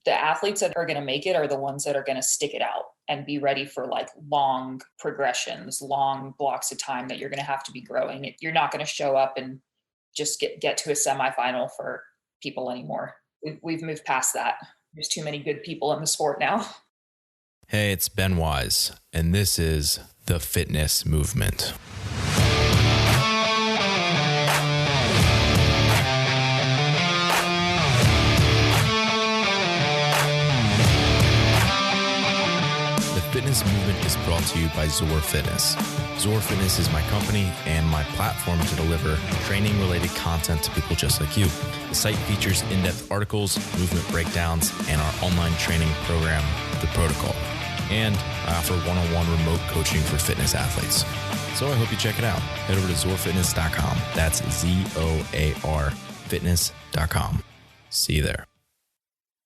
the athletes that are going to make it are the ones that are going to stick it out and be ready for like long progressions, long blocks of time that you're going to have to be growing. You're not going to show up and just get to a semifinal for people anymore. We've moved past that. There's too many good people in the sport now. Hey, it's Ben Wise, and this is The Fitness Movement. The Fitness Movement is brought to you by Zor Fitness. Zor Fitness is my company and my platform to deliver training-related content to people just like you. The site features in-depth articles, movement breakdowns, and our online training program, The Protocol. And I offer one-on-one remote coaching for fitness athletes. So I hope you check it out. Head over to zorfitness.com. That's ZOAR fitness.com. See you there.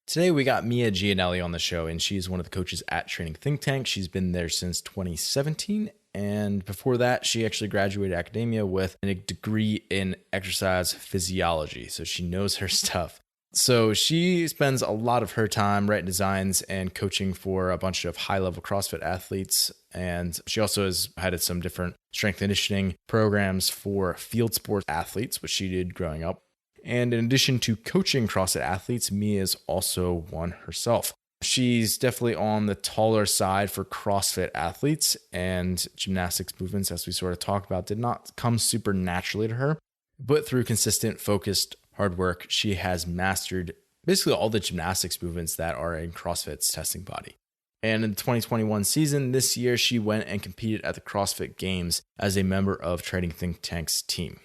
Today we got Mia Gianelli on the show, and she's one of the coaches at Training Think Tank. She's been there since 2017, and before that, she actually graduated academia with a degree in exercise physiology, so she knows her stuff. So she spends a lot of her time writing designs and coaching for a bunch of high-level CrossFit athletes, and she also has had some different strength and conditioning programs for field sports athletes, which she did growing up. And in addition to coaching CrossFit athletes, Mia is also one herself. She's definitely on the taller side for CrossFit athletes, and gymnastics movements, as we sort of talked about, did not come super naturally to her. But through consistent, focused, hard work, she has mastered basically all the gymnastics movements that are in CrossFit's testing body. And in the 2021 season, this year, she went and competed at the CrossFit Games as a member of Training Think Tank's team.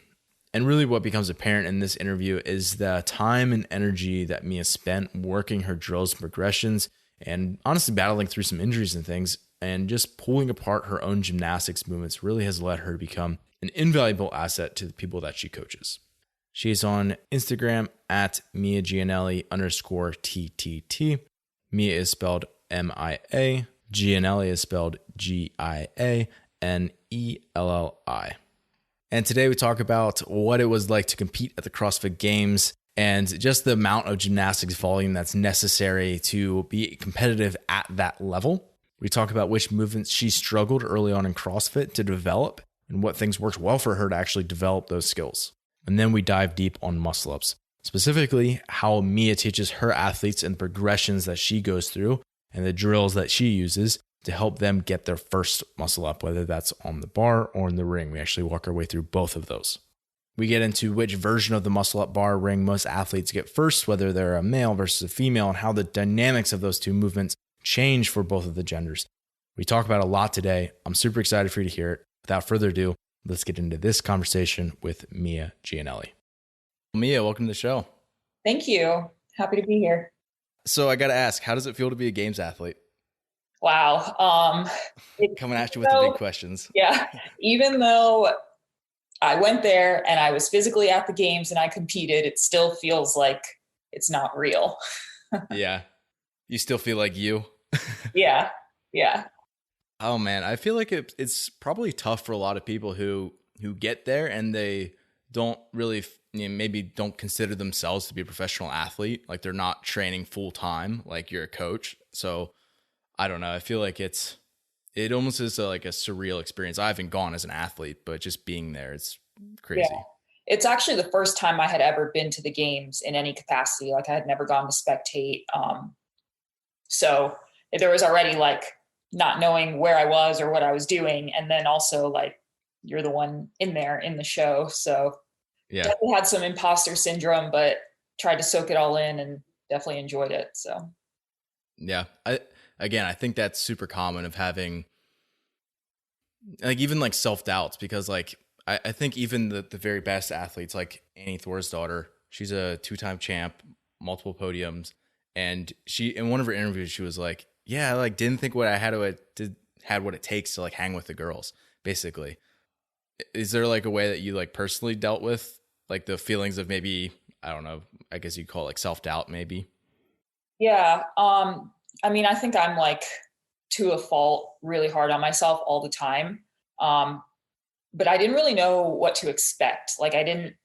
And really what becomes apparent in this interview is the time and energy that Mia spent working her drills and progressions and honestly battling through some injuries and things, and just pulling apart her own gymnastics movements really has led her to become an invaluable asset to the people that she coaches. She is on Instagram at Mia Gianelli _TTT. Mia is spelled M-I-A. Gianelli is spelled G-I-A-N-E-L-L-I. And today we talk about what it was like to compete at the CrossFit Games and just the amount of gymnastics volume that's necessary to be competitive at that level. We talk about which movements she struggled early on in CrossFit to develop and what things worked well for her to actually develop those skills. And then we dive deep on muscle ups, specifically how Mia teaches her athletes and the progressions that she goes through and the drills that she uses to help them get their first muscle up, whether that's on the bar or in the ring. We actually walk our way through both of those. We get into which version of the muscle up bar ring most athletes get first, whether they're a male versus a female, and how the dynamics of those two movements change for both of the genders. We talk about a lot today. I'm super excited for you to hear it. Without further ado, let's get into this conversation with Mia Gianelli. Mia, welcome to the show. Thank you. Happy to be here. So I got to ask, how does it feel to be a games athlete? Wow. Coming at you with the big questions. Yeah. Even though I went there and I was physically at the games and I competed, it still feels like it's not real. Yeah. You still feel like you? Yeah. Oh man, I feel like it's probably tough for a lot of people who get there and they don't really, maybe don't consider themselves to be a professional athlete. Like they're not training full time, like you're a coach. So I don't know. I feel like it almost is like a surreal experience. I haven't gone as an athlete, but just being there, it's crazy. Yeah. It's actually the first time I had ever been to the games in any capacity. Like I had never gone to spectate. So there was already like not knowing where I was or what I was doing. And then also like you're the one in there in the show. So yeah, definitely had some imposter syndrome, but tried to soak it all in and definitely enjoyed it. So yeah, I think that's super common of having like even like self-doubts, because like I think even the very best athletes like Annie Thorisdottir, she's a 2-time champ, multiple podiums. And she, in one of her interviews, she was like, yeah, I like didn't think what I had what it takes to like hang with the girls, basically. Is there like a way that you like personally dealt with like the feelings of maybe, I don't know, I guess you'd call it like self-doubt maybe? Yeah. I mean, I think I'm like to a fault really hard on myself all the time. But I didn't really know what to expect. Like I didn't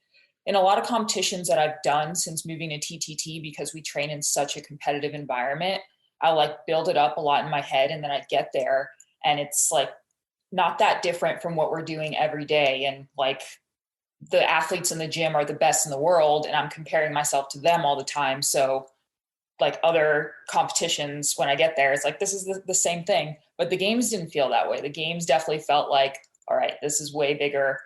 in a lot of competitions that I've done since moving to TTT, because we train in such a competitive environment, I like build it up a lot in my head, and then I get there and it's like not that different from what we're doing every day. And like the athletes in the gym are the best in the world, and I'm comparing myself to them all the time. So like other competitions, when I get there, it's like, this is the same thing. But the games didn't feel that way. The games definitely felt like, all right, this is way bigger.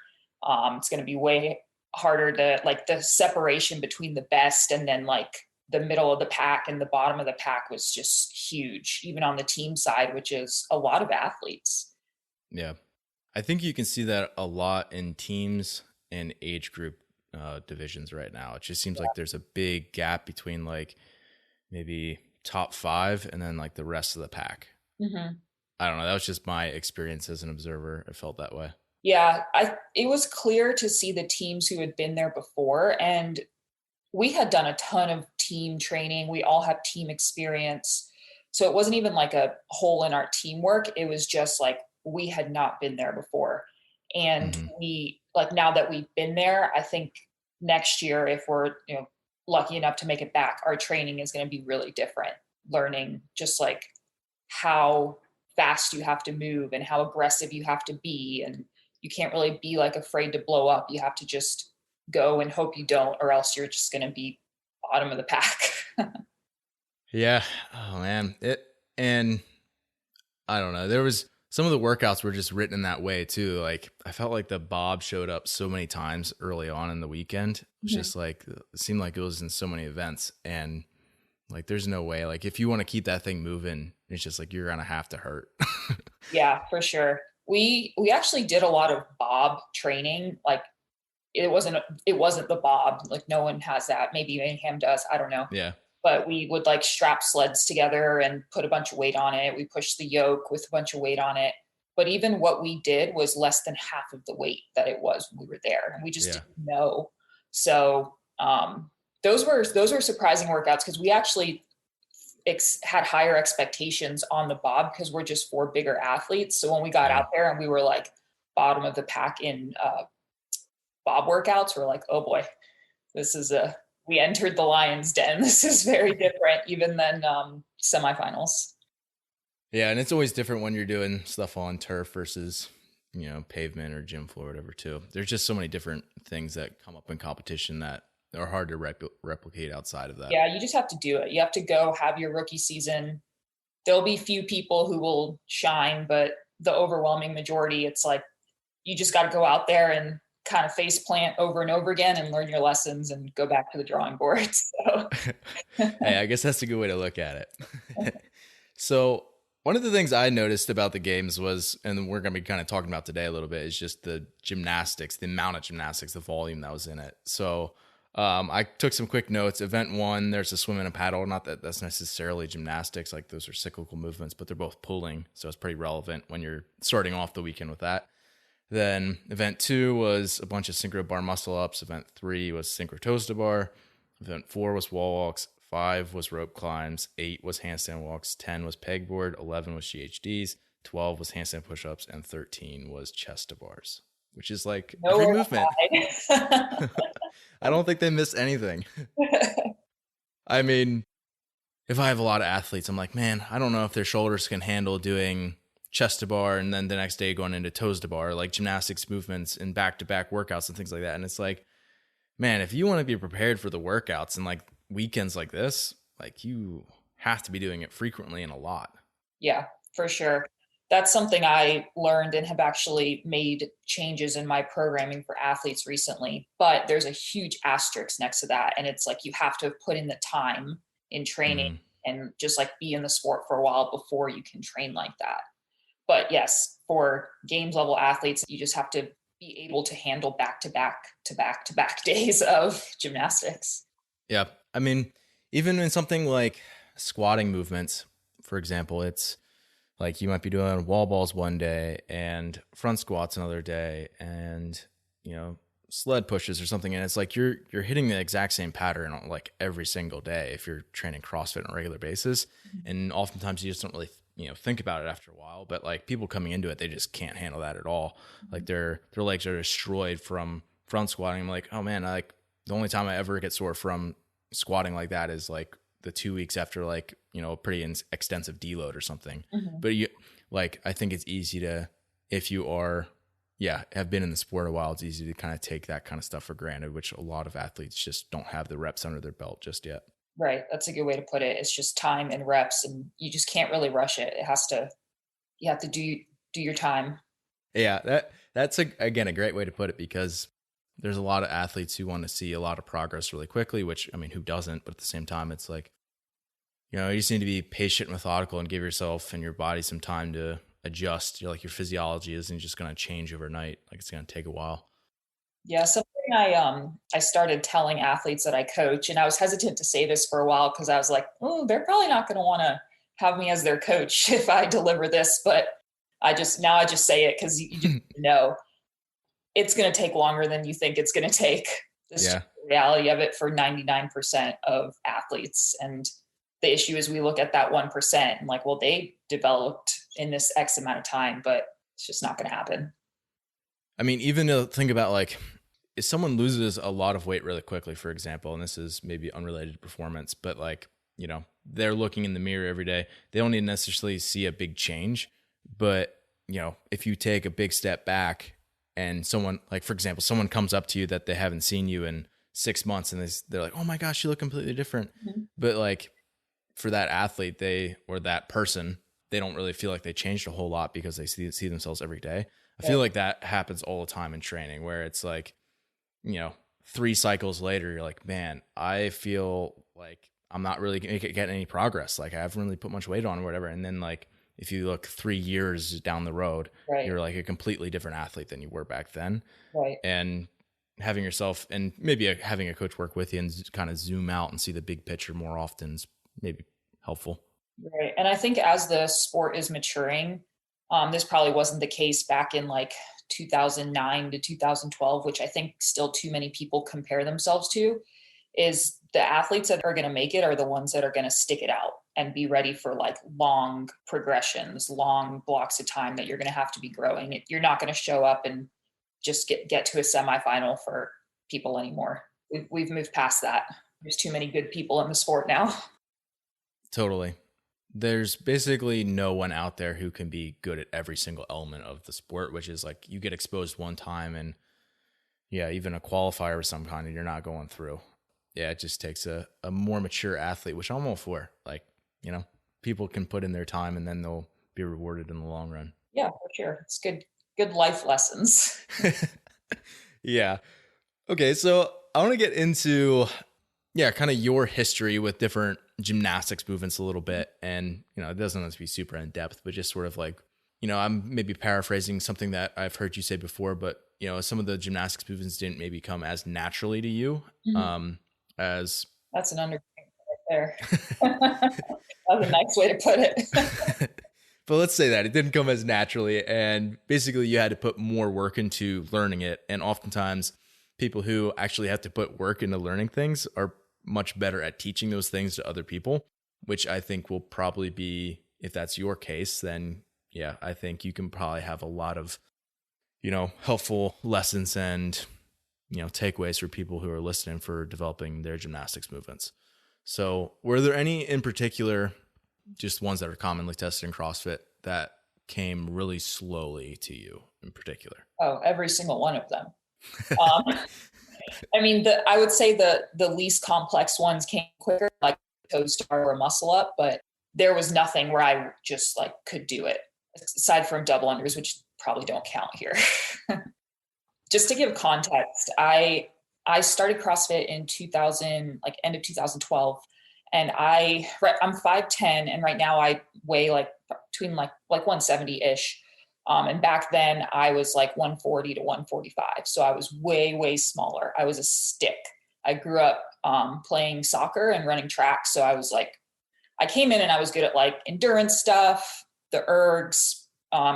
It's going to be way harder to, like, the separation between the best and then like the middle of the pack and the bottom of the pack was just huge, even on the team side, which is a lot of athletes. Yeah. I think you can see that a lot in teams and age group divisions right now. It just seems like there's a big gap between like maybe top 5 and then like the rest of the pack. Mm-hmm. I don't know. That was just my experience as an observer. I felt that way. Yeah. It was clear to see the teams who had been there before, and we had done a ton of team training. We all have team experience. So it wasn't even like a hole in our teamwork. It was just like, we had not been there before. And we, like, now that we've been there, I think next year, if we're, lucky enough to make it back, our training is going to be really different, learning just like how fast you have to move and how aggressive you have to be. And you can't really be like afraid to blow up. You have to just go and hope you don't, or else you're just going to be bottom of the pack. Yeah. Oh man. And I don't know. There was some of the workouts were just written in that way too. Like I felt like the bob showed up so many times early on in the weekend. It was just like, it seemed like it was in so many events, and like, there's no way, like if you want to keep that thing moving, it's just like, you're going to have to hurt. Yeah, for sure. We actually did a lot of bob training. Like it wasn't the bob. Like no one has that. Maybe Mayhem does. I don't know. Yeah. But we would like strap sleds together and put a bunch of weight on it. We pushed the yoke with a bunch of weight on it. But even what we did was less than half of the weight that it was when we were there. And we just didn't know. So those were surprising workouts, because we actually had higher expectations on the bob, because we're just 4 bigger athletes. So when we got out there and we were like bottom of the pack in bob workouts, we're like, oh boy, we entered the lion's den. This is very different even than semifinals. Yeah. And it's always different when you're doing stuff on turf versus, pavement or gym floor or whatever too. There's just so many different things that come up in competition that are hard to replicate outside of that. Yeah. You just have to do it. You have to go have your rookie season. There'll be few people who will shine, but the overwhelming majority, it's like, you just got to go out there and kind of face plant over and over again and learn your lessons and go back to the drawing board. So. Hey, I guess that's a good way to look at it. So one of the things I noticed about the games was, and we're going to be kind of talking about today a little bit, is just the gymnastics, the amount of gymnastics, the volume that was in it. So I took some quick notes. Event 1, there's a swim and a paddle. Not that that's necessarily gymnastics, like those are cyclical movements, but they're both pulling. So it's pretty relevant when you're starting off the weekend with that. Then event 2 was a bunch of synchro bar muscle ups. Event 3 was synchro toes to bar. Event 4 was wall walks. 5 was rope climbs. 8 was handstand walks. 10 was pegboard. 11 was GHDs. 12 was handstand push-ups. And 13 was chest to bars, which is like every movement. I don't think they missed anything. I mean, if I have a lot of athletes, I'm like, man, I don't know if their shoulders can handle doing chest to bar and then the next day going into toes to bar, like gymnastics movements and back-to-back workouts and things like that. And it's like, man, if you want to be prepared for the workouts and like weekends like this, like you have to be doing it frequently and a lot. Yeah, for sure. That's something I learned and have actually made changes in my programming for athletes recently, but there's a huge asterisk next to that. And it's like, you have to put in the time in training and just like be in the sport for a while before you can train like that. But yes, for games level athletes, you just have to be able to handle back-to-back days of gymnastics. Yeah. I mean, even in something like squatting movements, for example, it's like you might be doing wall balls one day and front squats another day and, sled pushes or something. And it's like you're hitting the exact same pattern on like every single day if you're training CrossFit on a regular basis. And oftentimes you just don't really think about it after a while, but like people coming into it, they just can't handle that at all. Like their legs are destroyed from front squatting. I'm like, oh man, The only time I ever get sore from squatting like that is like the 2 weeks after like, a pretty extensive deload or something. Mm-hmm. But I think it's easy to, if you are, have been in the sport a while, it's easy to kind of take that kind of stuff for granted, which a lot of athletes just don't have the reps under their belt just yet. Right. That's a good way to put it. It's just time and reps, and you just can't really rush it. You have to do your time. Yeah. That's again, a great way to put it, because there's a lot of athletes who want to see a lot of progress really quickly, which, I mean, who doesn't? But at the same time, it's like, you just need to be patient, methodical, and give yourself and your body some time to adjust. Your physiology isn't just going to change overnight. Like, it's going to take a while. Yeah. Something I started telling athletes that I coach, and I was hesitant to say this for a while because I was like, oh, they're probably not going to want to have me as their coach if I deliver this. But I just say it because you just know it's going to take longer than you think it's going to take. This is the reality of it for 99% of athletes. And the issue is we look at that 1% and like, well, they developed in this X amount of time, but it's just not going to happen. I mean, even to think about like, if someone loses a lot of weight really quickly, for example, and this is maybe unrelated to performance, but like, they're looking in the mirror every day. They don't even necessarily see a big change. But, if you take a big step back and someone, like, for example, someone comes up to you that they haven't seen you in 6 months and they're like, oh my gosh, you look completely different. Mm-hmm. But like for that athlete, or that person, they don't really feel like they changed a whole lot because they see themselves every day. I feel like that happens all the time in training, where it's like, 3 cycles later, you're like, man, I feel like I'm not really getting any progress. Like I haven't really put much weight on or whatever. And then like, if you look 3 years down the road, you're like a completely different athlete than you were back then. Right. And having yourself and maybe having a coach work with you and kind of zoom out and see the big picture more often is maybe helpful. Right. And I think as the sport is maturing, this probably wasn't the case back in like 2009 to 2012, which I think still too many people compare themselves to, is the athletes that are going to make it are the ones that are going to stick it out and be ready for like long progressions, long blocks of time that you're going to have to be growing. You're not going to show up and just get to a semifinal for people anymore. We've moved past that. There's too many good people in the sport now. Totally. There's basically no one out there who can be good at every single element of the sport, which is like you get exposed one time and even a qualifier of some kind and you're not going through. Yeah, it just takes a more mature athlete, which I'm all for. Like, people can put in their time and then they'll be rewarded in the long run. Yeah, for sure. It's good life lessons. Yeah. Okay, so I want to get into kind of your history with different gymnastics movements a little bit. And, it doesn't have to be super in depth, but just sort of like, I'm maybe paraphrasing something that I've heard you say before, but, some of the gymnastics movements didn't maybe come as naturally to you. Mm-hmm. That's an understatement right there. That's a nice way to put it. But let's say that it didn't come as naturally, and basically you had to put more work into learning it. And oftentimes people who actually have to put work into learning things are much better at teaching those things to other people, which I think will probably be, if that's your case, then I think you can probably have a lot of, helpful lessons and, takeaways for people who are listening for developing their gymnastics movements. So were there any in particular, just ones that are commonly tested in CrossFit, that came really slowly to you in particular? Oh, every single one of them. I mean, I would say the least complex ones came quicker, like toe star or muscle up, but there was nothing where I just like could do it aside from double unders, which probably don't count here. Just to give context, I started CrossFit in 2000, like end of 2012. And I'm 5'10", and right now I weigh like between like 170-ish. And back then I was like 140 to 145. So I was way, way smaller. I was a stick. I grew up playing soccer and running track. So I was like, I came in and I was good at like endurance stuff, the ergs,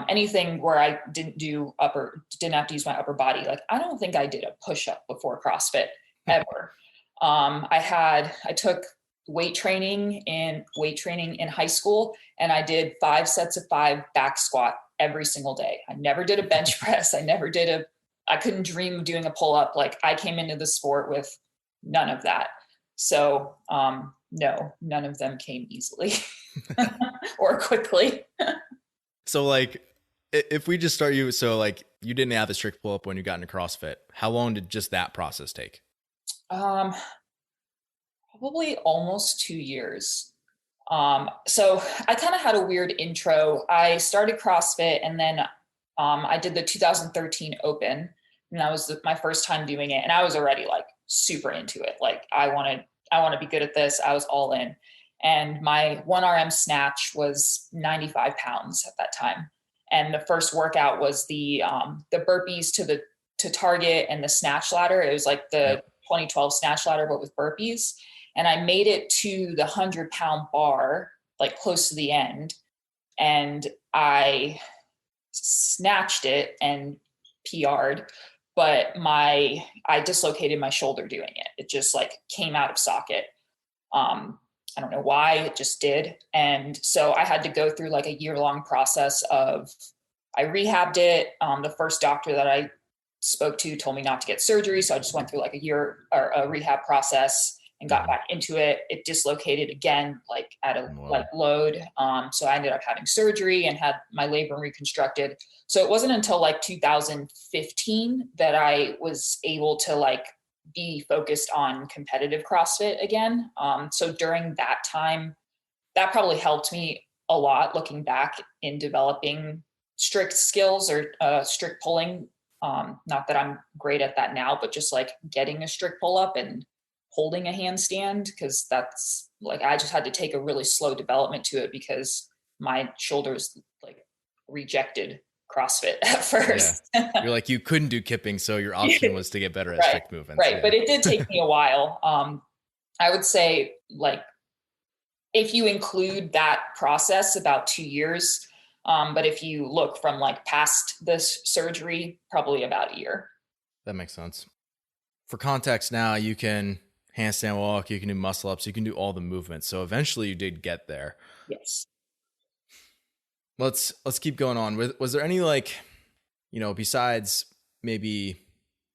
anything where I didn't have to use my upper body. Like, I don't think I did a push-up before CrossFit ever. I took weight training in high school, and I did 5 sets of 5 back squat every single day. I never did a bench press. I couldn't dream of doing a pull up. Like, I came into the sport with none of that. So no, none of them came easily or quickly. So like, if we just start you, so like you didn't have a strict pull up when you got into CrossFit. How long did just that process take? Probably almost 2 years. So I kind of had a weird intro. I started CrossFit and then I did the 2013 Open, and that was my first time doing it. And I was already like super into it. Like I want to be good at this. I was all in. And my 1RM snatch was 95 pounds at that time. And the first workout was the burpees to target and the snatch ladder. It was like the 2012 snatch ladder, but with burpees. And I made it to the 100-pound bar, like close to the end. And I snatched it and PR'd, but I dislocated my shoulder doing it. It just like came out of socket. I don't know why, it just did. And so I had to go through like a year-long process of, I rehabbed it. The first doctor that I spoke to told me not to get surgery. So I just went through like a year or a rehab process and got back into it. It dislocated again, like at a like load. So I ended up having surgery and had my labrum reconstructed. So it wasn't until like 2015 that I was able to like be focused on competitive CrossFit again. So during that time, that probably helped me a lot looking back in developing strict skills or strict pulling. Not that I'm great at that now, but just like getting a strict pull up and holding a handstand, because that's like, I just had to take a really slow development to it because my shoulders like rejected CrossFit at first. Yeah. You're like, you couldn't do kipping, so your option was to get better at strict movements. Right. Yeah. But it did take me a while. I would say like, if you include that process, about 2 years. But if you look from like past this surgery, probably about a year. That makes sense. For context now, you can handstand walk, you can do muscle ups, you can do all the movements. So eventually you did get there. Yes. Let's keep going on. Was there any like, besides maybe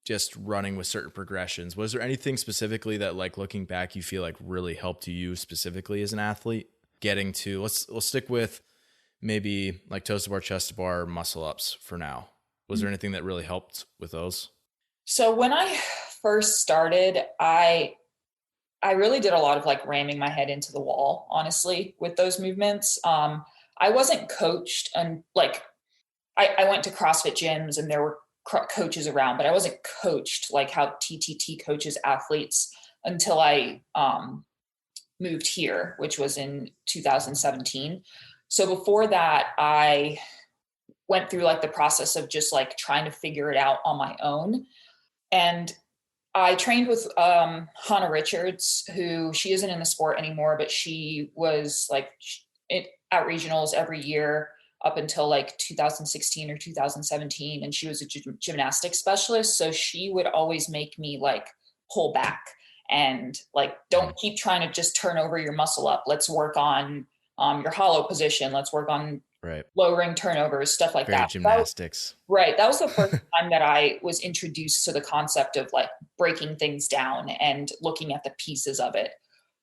just running with certain progressions, was there anything specifically that like looking back, you feel like really helped you specifically as an athlete getting to, let's stick with maybe like toes to bar, chest to bar, muscle ups for now. Was there anything that really helped with those? So when I first started, I really did a lot of like ramming my head into the wall, honestly, with those movements. I wasn't coached, and like I went to CrossFit gyms and there were coaches around, but I wasn't coached like how TTT coaches athletes until I moved here, which was in 2017. So before that, I went through like the process of just like trying to figure it out on my own. And I trained with Hannah Richards, who she isn't in the sport anymore, but she was like at regionals every year up until like 2016 or 2017. And she was a gymnastics specialist. So she would always make me like pull back and like, don't keep trying to just turn over your muscle up. Let's work on your hollow position. Let's work on lowering turnovers, stuff like that. Gymnastics. That was the first time that I was introduced to the concept of like breaking things down and looking at the pieces of it.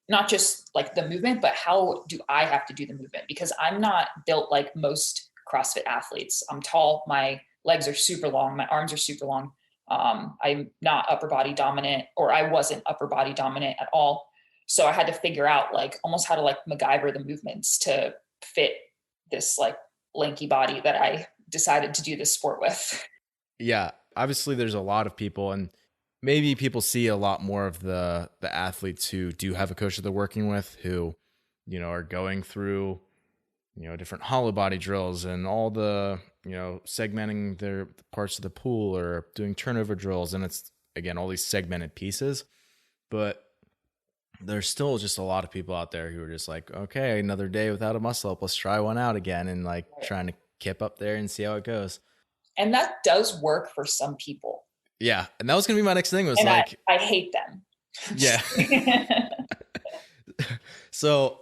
Not just like the movement, but how do I have to do the movement? Because I'm not built like most CrossFit athletes. I'm tall. My legs are super long. My arms are super long. I'm not upper body dominant, or I wasn't upper body dominant at all. So I had to figure out like almost how to like MacGyver the movements to fit this like lanky body that I decided to do this sport with. Yeah. Obviously there's a lot of people, and maybe people see a lot more of the athletes who do have a coach that they're working with, who, are going through, different hollow body drills and all the, segmenting their parts of the pool or doing turnover drills. And it's, again, all these segmented pieces, but there's still just a lot of people out there who are just like, okay, another day without a muscle up, let's try one out again, and like trying to kip up there and see how it goes. And that does work for some people. Yeah. And that was going to be my next thing, was and like, I hate them. Yeah. So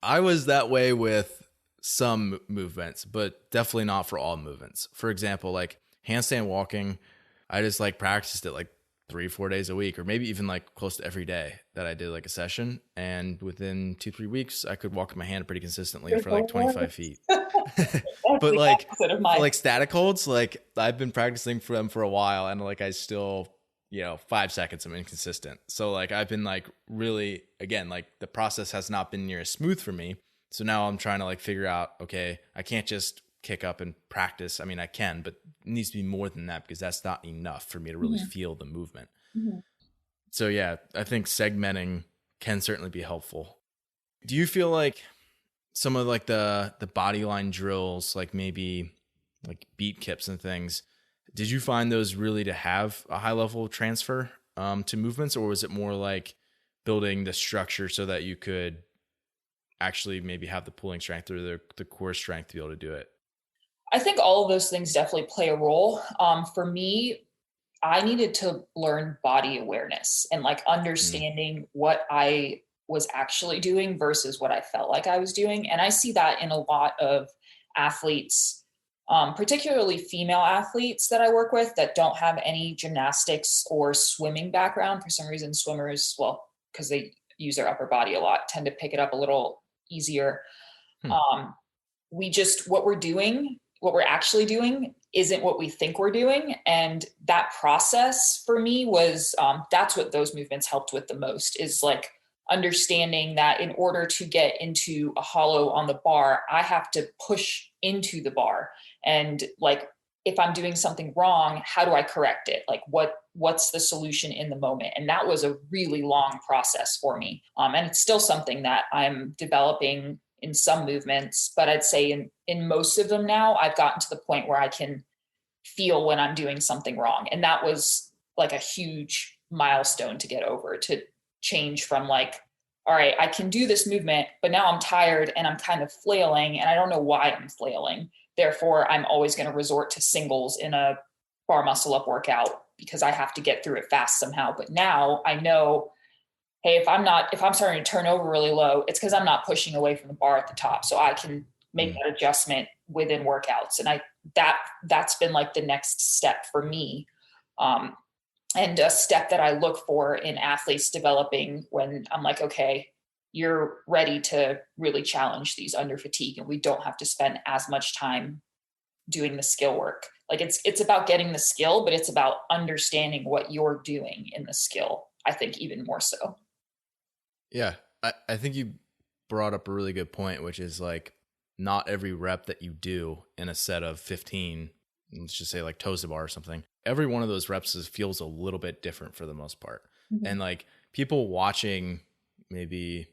I was that way with some movements, but definitely not for all movements. For example, like handstand walking, I just like practiced it like 3-4 days a week, or maybe even like close to every day that I did like a session. And within 2-3 weeks, I could walk with my hand pretty consistently for like 25 feet. But like for like static holds, like I've been practicing for them for a while, and like I still, 5 seconds I'm inconsistent. So like I've been like really, again, like the process has not been near as smooth for me. So now I'm trying to like figure out, okay, I can't just kick up and practice. I mean, I can, but it needs to be more than that, because that's not enough for me to really feel the movement. So yeah, I think segmenting can certainly be helpful. Do you feel like some of like the body line drills, like maybe like beat kips and things, did you find those really to have a high level of transfer to movements, or was it more like building the structure so that you could actually maybe have the pulling strength or the core strength to be able to do it? I think all of those things definitely play a role. For me, I needed to learn body awareness and like understanding what I was actually doing versus what I felt like I was doing. And I see that in a lot of athletes, particularly female athletes that I work with that don't have any gymnastics or swimming background. For some reason, swimmers, well, because they use their upper body a lot, tend to pick it up a little easier. What we're actually doing isn't what we think we're doing. And that process for me was, that's what those movements helped with the most, is like understanding that in order to get into a hollow on the bar, I have to push into the bar. And like, if I'm doing something wrong, how do I correct it? Like what's the solution in the moment? And that was a really long process for me. And it's still something that I'm developing in some movements, but I'd say in most of them now, I've gotten to the point where I can feel when I'm doing something wrong. And that was like a huge milestone to get over, to change from like, all right, I can do this movement, but now I'm tired and I'm kind of flailing and I don't know why I'm flailing. Therefore, I'm always going to resort to singles in a bar muscle up workout because I have to get through it fast somehow. But now I know, hey, if I'm starting to turn over really low, it's because I'm not pushing away from the bar at the top. So I can make that adjustment within workouts. And that's been like the next step for me. And a step that I look for in athletes developing when I'm like, okay, you're ready to really challenge these under fatigue, and we don't have to spend as much time doing the skill work. Like it's about getting the skill, but it's about understanding what you're doing in the skill, I think, even more so. Yeah. I think you brought up a really good point, which is like not every rep that you do in a set of 15, let's just say like toes to bar or something, every one of those reps feels a little bit different for the most part. And like people watching maybe,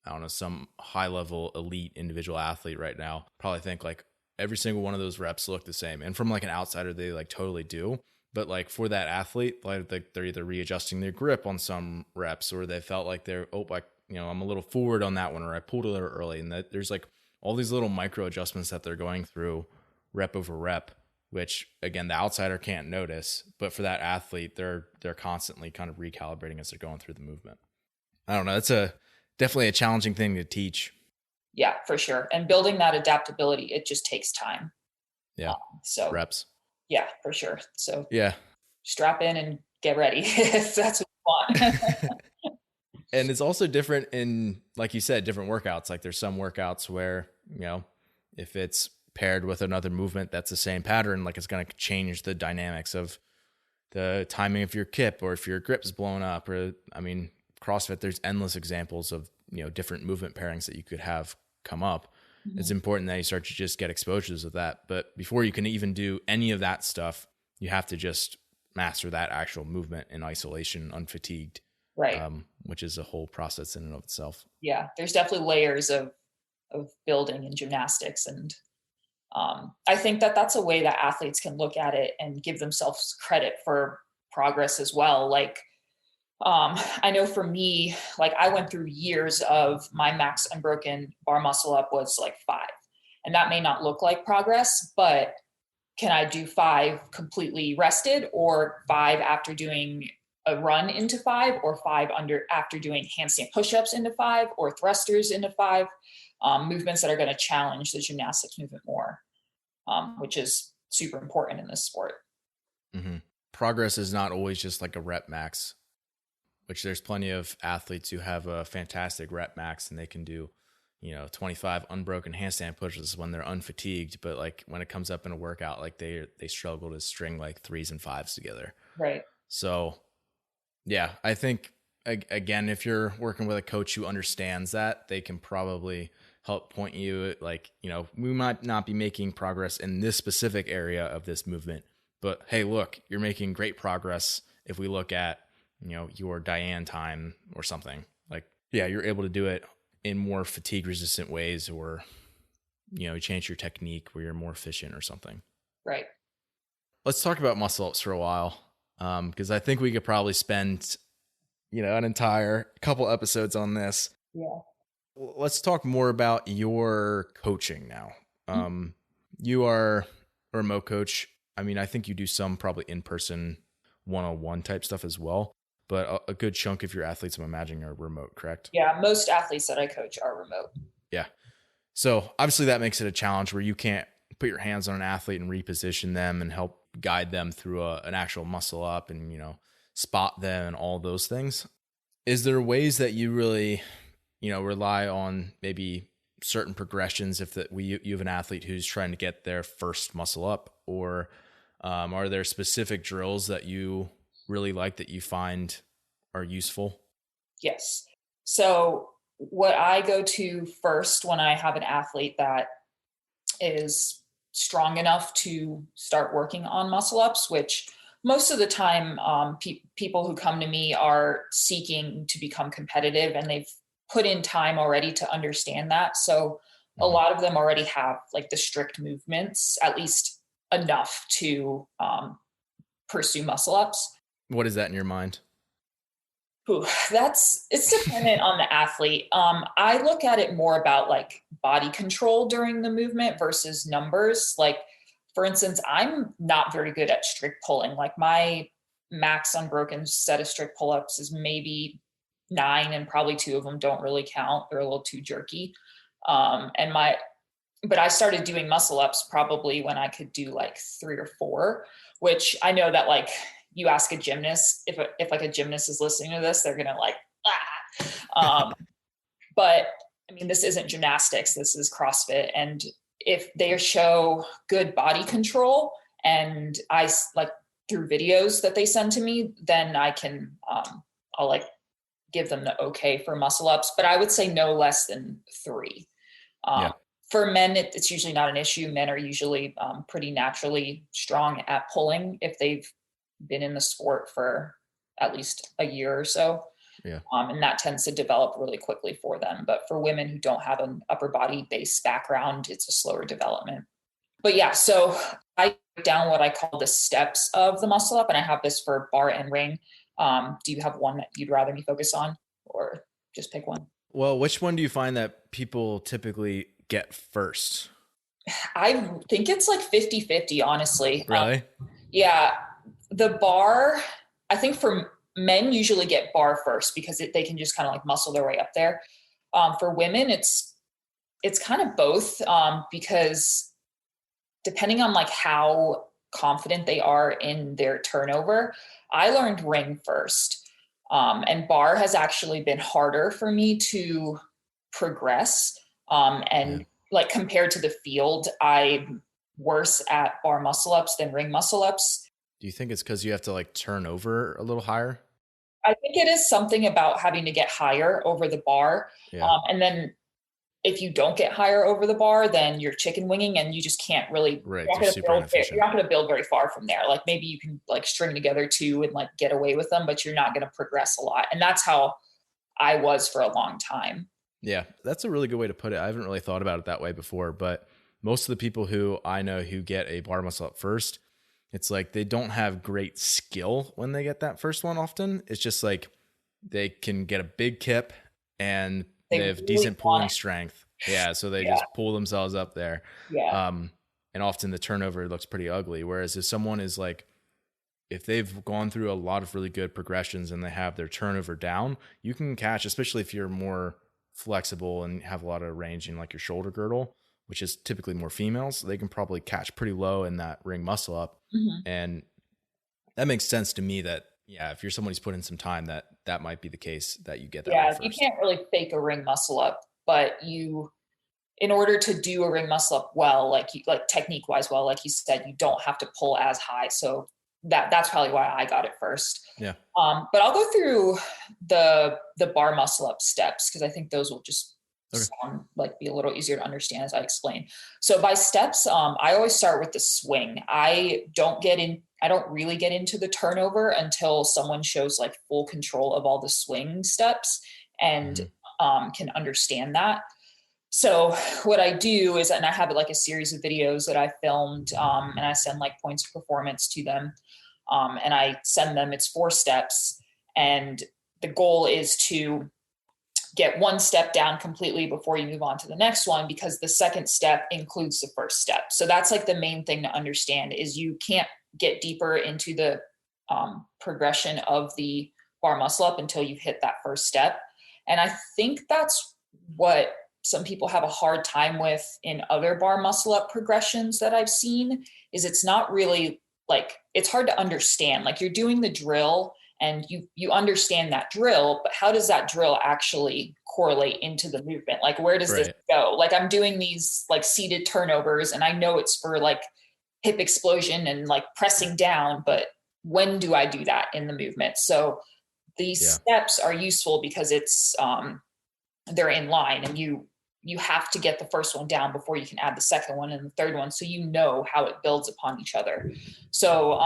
I don't know, some high level elite individual athlete right now probably think like every single one of those reps look the same. And from like an outsider, they like totally do. But like for that athlete, like they're either readjusting their grip on some reps, or they felt like I'm a little forward on that one, or I pulled a little early. And that there's like all these little micro adjustments that they're going through rep over rep, which again, the outsider can't notice, but for that athlete, they're constantly kind of recalibrating as they're going through the movement. I don't know. It's definitely a challenging thing to teach. Yeah, for sure. And building that adaptability, it just takes time. Yeah. So reps. Yeah, for sure. So yeah, strap in and get ready if that's what you want. And it's also different in, like you said, different workouts. Like there's some workouts where, if it's paired with another movement that's the same pattern, like it's going to change the dynamics of the timing of your kip, or if your grip is blown up, or CrossFit, there's endless examples of, different movement pairings that you could have come up. It's important that you start to just get exposures of that. But before you can even do any of that stuff, you have to just master that actual movement in isolation, unfatigued. Right. Which is a whole process in and of itself. Yeah. There's definitely layers of building in gymnastics. And I think that's a way that athletes can look at it and give themselves credit for progress as well. Like, I know for me, like I went through years of my max unbroken bar muscle up was like 5. And that may not look like progress, but can I do 5 completely rested, or 5 after doing a run into 5, or 5 after doing handstand push-ups into 5, or thrusters into 5, movements that are going to challenge the gymnastics movement more, which is super important in this sport. progress is not always just like a rep max, which there's plenty of athletes who have a fantastic rep max and they can do, 25 unbroken handstand pushes when they're unfatigued. But like when it comes up in a workout, like they struggle to string like 3s and 5s together. Right. So yeah, I think again, if you're working with a coach who understands that, they can probably help point you at like, we might not be making progress in this specific area of this movement, but hey, look, you're making great progress. If we look at, your Diane time or something, like, yeah, you're able to do it in more fatigue resistant ways, or, you change your technique where you're more efficient or something. Right. Let's talk about muscle ups for a while. Because I think we could probably spend, an entire couple episodes on this. Yeah. Let's talk more about your coaching now. You are a remote coach. I mean, I think you do some probably in-person one-on-one type stuff as well, but a good chunk of your athletes, I'm imagining, are remote, correct? Yeah. Most athletes that I coach are remote. Yeah. So obviously that makes it a challenge where you can't put your hands on an athlete and reposition them and help guide them through an actual muscle up and, spot them and all those things. Is there ways that you really, rely on maybe certain progressions if you have an athlete who's trying to get their first muscle up, or are there specific drills that you really like that you find are useful? Yes. So what I go to first when I have an athlete that is strong enough to start working on muscle ups, which most of the time people who come to me are seeking to become competitive and they've put in time already to understand that. So a lot of them already have like the strict movements, at least enough to pursue muscle ups. What is that in your mind? It's dependent on the athlete. I look at it more about like body control during the movement versus numbers. Like, for instance, I'm not very good at strict pulling. Like my max unbroken set of strict pull-ups is maybe 9, and probably 2 of them don't really count. They're a little too jerky. But I started doing muscle ups probably when I could do like 3 or 4, which I know that like you ask a gymnast, if like a gymnast is listening to this, they're going to like, but I mean, this isn't gymnastics, this is CrossFit. And if they show good body control and I like through videos that they send to me, then I can, I'll like give them the okay for muscle ups, but I would say no less than 3. For men, it's usually not an issue. Men are usually pretty naturally strong at pulling if they've been in the sport for at least a year or so. Yeah. And that tends to develop really quickly for them. But for women who don't have an upper body based background, it's a slower development. But yeah, so I break down what I call the steps of the muscle up, and I have this for bar and ring. Do you have one that you'd rather me focus on, or just pick one? Well, which one do you find that people typically get first? I think it's like 50-50, honestly. Really? Yeah. The bar, I think for men usually get bar first because they can just kind of like muscle their way up there. For women, it's kind of both, because depending on like how confident they are in their turnover, I learned ring first. And bar has actually been harder for me to progress. Like compared to the field, I'm worse at bar muscle ups than ring muscle ups. Do you think it's because you have to like turn over a little higher? I think it is something about having to get higher over the bar. Yeah. And then if you don't get higher over the bar, then you're chicken winging and you just can't really, right. You're not going to build very far from there. Like maybe you can like string together 2 and like get away with them, but you're not going to progress a lot. And that's how I was for a long time. Yeah, that's a really good way to put it. I haven't really thought about it that way before, but most of the people who I know who get a bar muscle up first, it's like they don't have great skill when they get that first one often. It's just like they can get a big kip and they have really decent pulling strength. Yeah, so they just pull themselves up there. Yeah. And often the turnover looks pretty ugly. Whereas if someone is like, if they've gone through a lot of really good progressions and they have their turnover down, you can catch, especially if you're more flexible and have a lot of range in like your shoulder girdle, which is typically more females, they can probably catch pretty low in that ring muscle up. Mm-hmm. And That makes sense to me that, yeah, if you're someone who's put in some time, that might be the case that you get that Yeah, one you first. can't really fake a ring muscle up, but in order to do a ring muscle up well, like technique wise, well, like you said, you don't have to pull as high. So that's probably why I got it first. Yeah. But I'll go through the bar muscle up steps, because I think those will just sound like be a little easier to understand as I explain. So by steps, I always start with the swing. I don't really get into the turnover until someone shows like full control of all the swing steps and can understand that. So what I do is, and I have like a series of videos that I filmed, and I send like points of performance to them. And I send them, it's 4 steps. And the goal is to get one step down completely before you move on to the next one, because the second step includes the first step. So that's like the main thing to understand, is you can't get deeper into the progression of the bar muscle up until you've hit that first step. And I think that's what some people have a hard time with in other bar muscle up progressions that I've seen, is it's not really like, it's hard to understand. Like, you're doing the drill and you understand that drill, but how does that drill actually correlate into the movement? Like, where does this go? Like, I'm doing these like seated turnovers and I know it's for like hip explosion and like pressing down, but when do I do that in the movement? So these steps are useful because it's they're in line, and you have to get the first one down before you can add the second one and the third one, so you know how it builds upon each other. So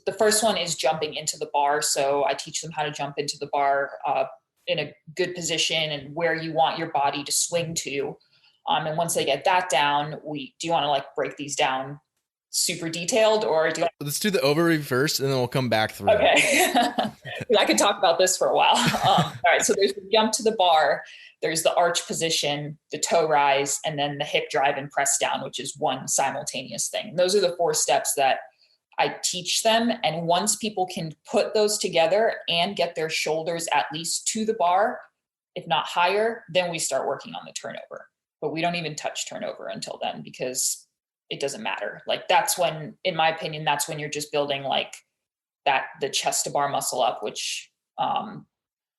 the first one is jumping into the bar. So I teach them how to jump into the bar in a good position and where you want your body to swing to. And once they get that down, do you want to like break these down super detailed, or do you want to... Let's do the overview first and then we'll come back through. Okay. I could talk about this for a while. All right. So there's the jump to the bar, there's the arch position, the toe rise, and then the hip drive and press down, which is one simultaneous thing. And those are the 4 steps that I teach them. And once people can put those together and get their shoulders at least to the bar, if not higher, then we start working on the turnover. But we don't even touch turnover until then, because it doesn't matter. Like, that's when, in my opinion, that's when you're just building like the chest to bar muscle up, which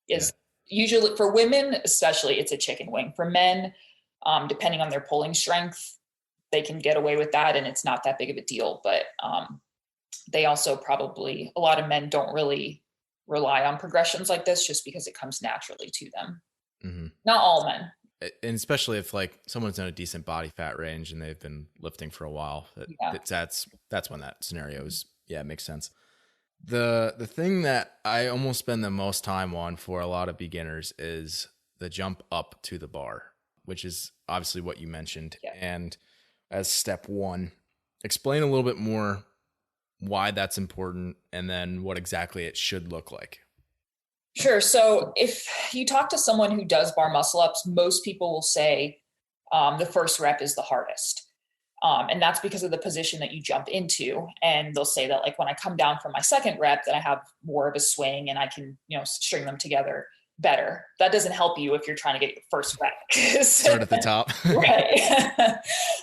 is usually, for women especially, it's a chicken wing. For men, depending on their pulling strength, they can get away with that and it's not that big of a deal. But they also probably, a lot of men don't really rely on progressions like this just because it comes naturally to them. Mm-hmm. Not all men. And especially if like someone's in a decent body fat range and they've been lifting for a while, that's when that scenario is, it makes sense. The thing that I almost spend the most time on for a lot of beginners is the jump up to the bar, which is obviously what you mentioned. Yeah. And as step 1, explain a little bit more why that's important and then what exactly it should look like. Sure. So if you talk to someone who does bar muscle ups, most people will say the first rep is the hardest. And that's because of the position that you jump into. And they'll say that like, when I come down from my second rep, that I have more of a swing and I can, string them together better. That doesn't help you if you're trying to get your first rep. Start at the top. Right.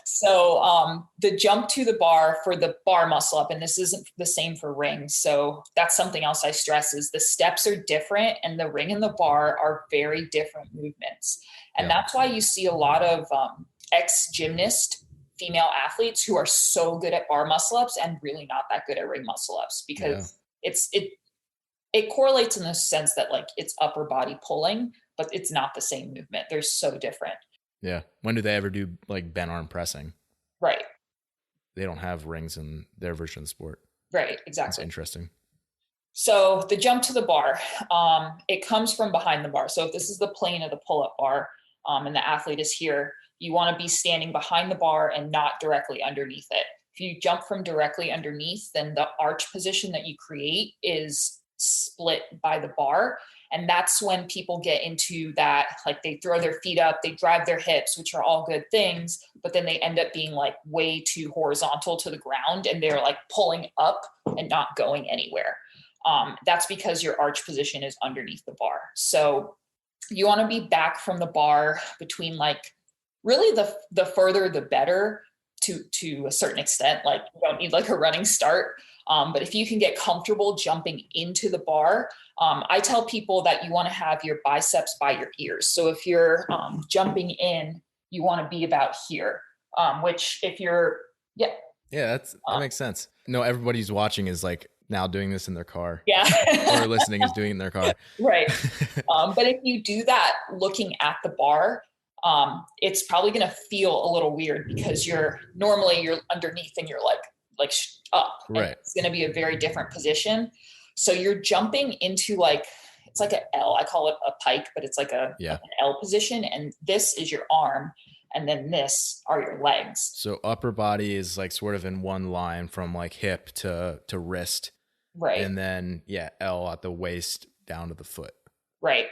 So the jump to the bar for the bar muscle up, and this isn't the same for rings. So that's something else I stress, is the steps are different and the ring and the bar are very different movements. And that's why you see a lot of ex-gymnast female athletes who are so good at bar muscle ups and really not that good at ring muscle ups, because it correlates in the sense that like it's upper body pulling, but it's not the same movement. They're so different. Yeah. When do they ever do like bent arm pressing? Right. They don't have rings in their version of the sport. Right. Exactly. That's interesting. So the jump to the bar, it comes from behind the bar. So if this is the plane of the pull-up bar, and the athlete is here, you want to be standing behind the bar and not directly underneath it. If you jump from directly underneath, then the arch position that you create is split by the bar. And that's when people get into that, like they throw their feet up, they drive their hips, which are all good things, but then they end up being like way too horizontal to the ground and they're like pulling up and not going anywhere. That's because your arch position is underneath the bar. So you want to be back from the bar between like, really the further the better to a certain extent. Like you don't need like a running start. But if you can get comfortable jumping into the bar, I tell people that you want to have your biceps by your ears. So if you're jumping in, you want to be about here, which if you're, yeah, that makes sense. No, everybody who's watching is like now doing this in their car. Yeah. Or listening is doing it in their car. Right. But if you do that looking at the bar, it's probably going to feel a little weird because you're underneath and you're like up. Right. It's going to be a very different position. So you're jumping into it's like an L. I call it a pike, but it's like an L position. And this is your arm. And then this are your legs. So upper body is like sort of in one line from like hip to wrist. Right. And then, L at the waist down to the foot. Right.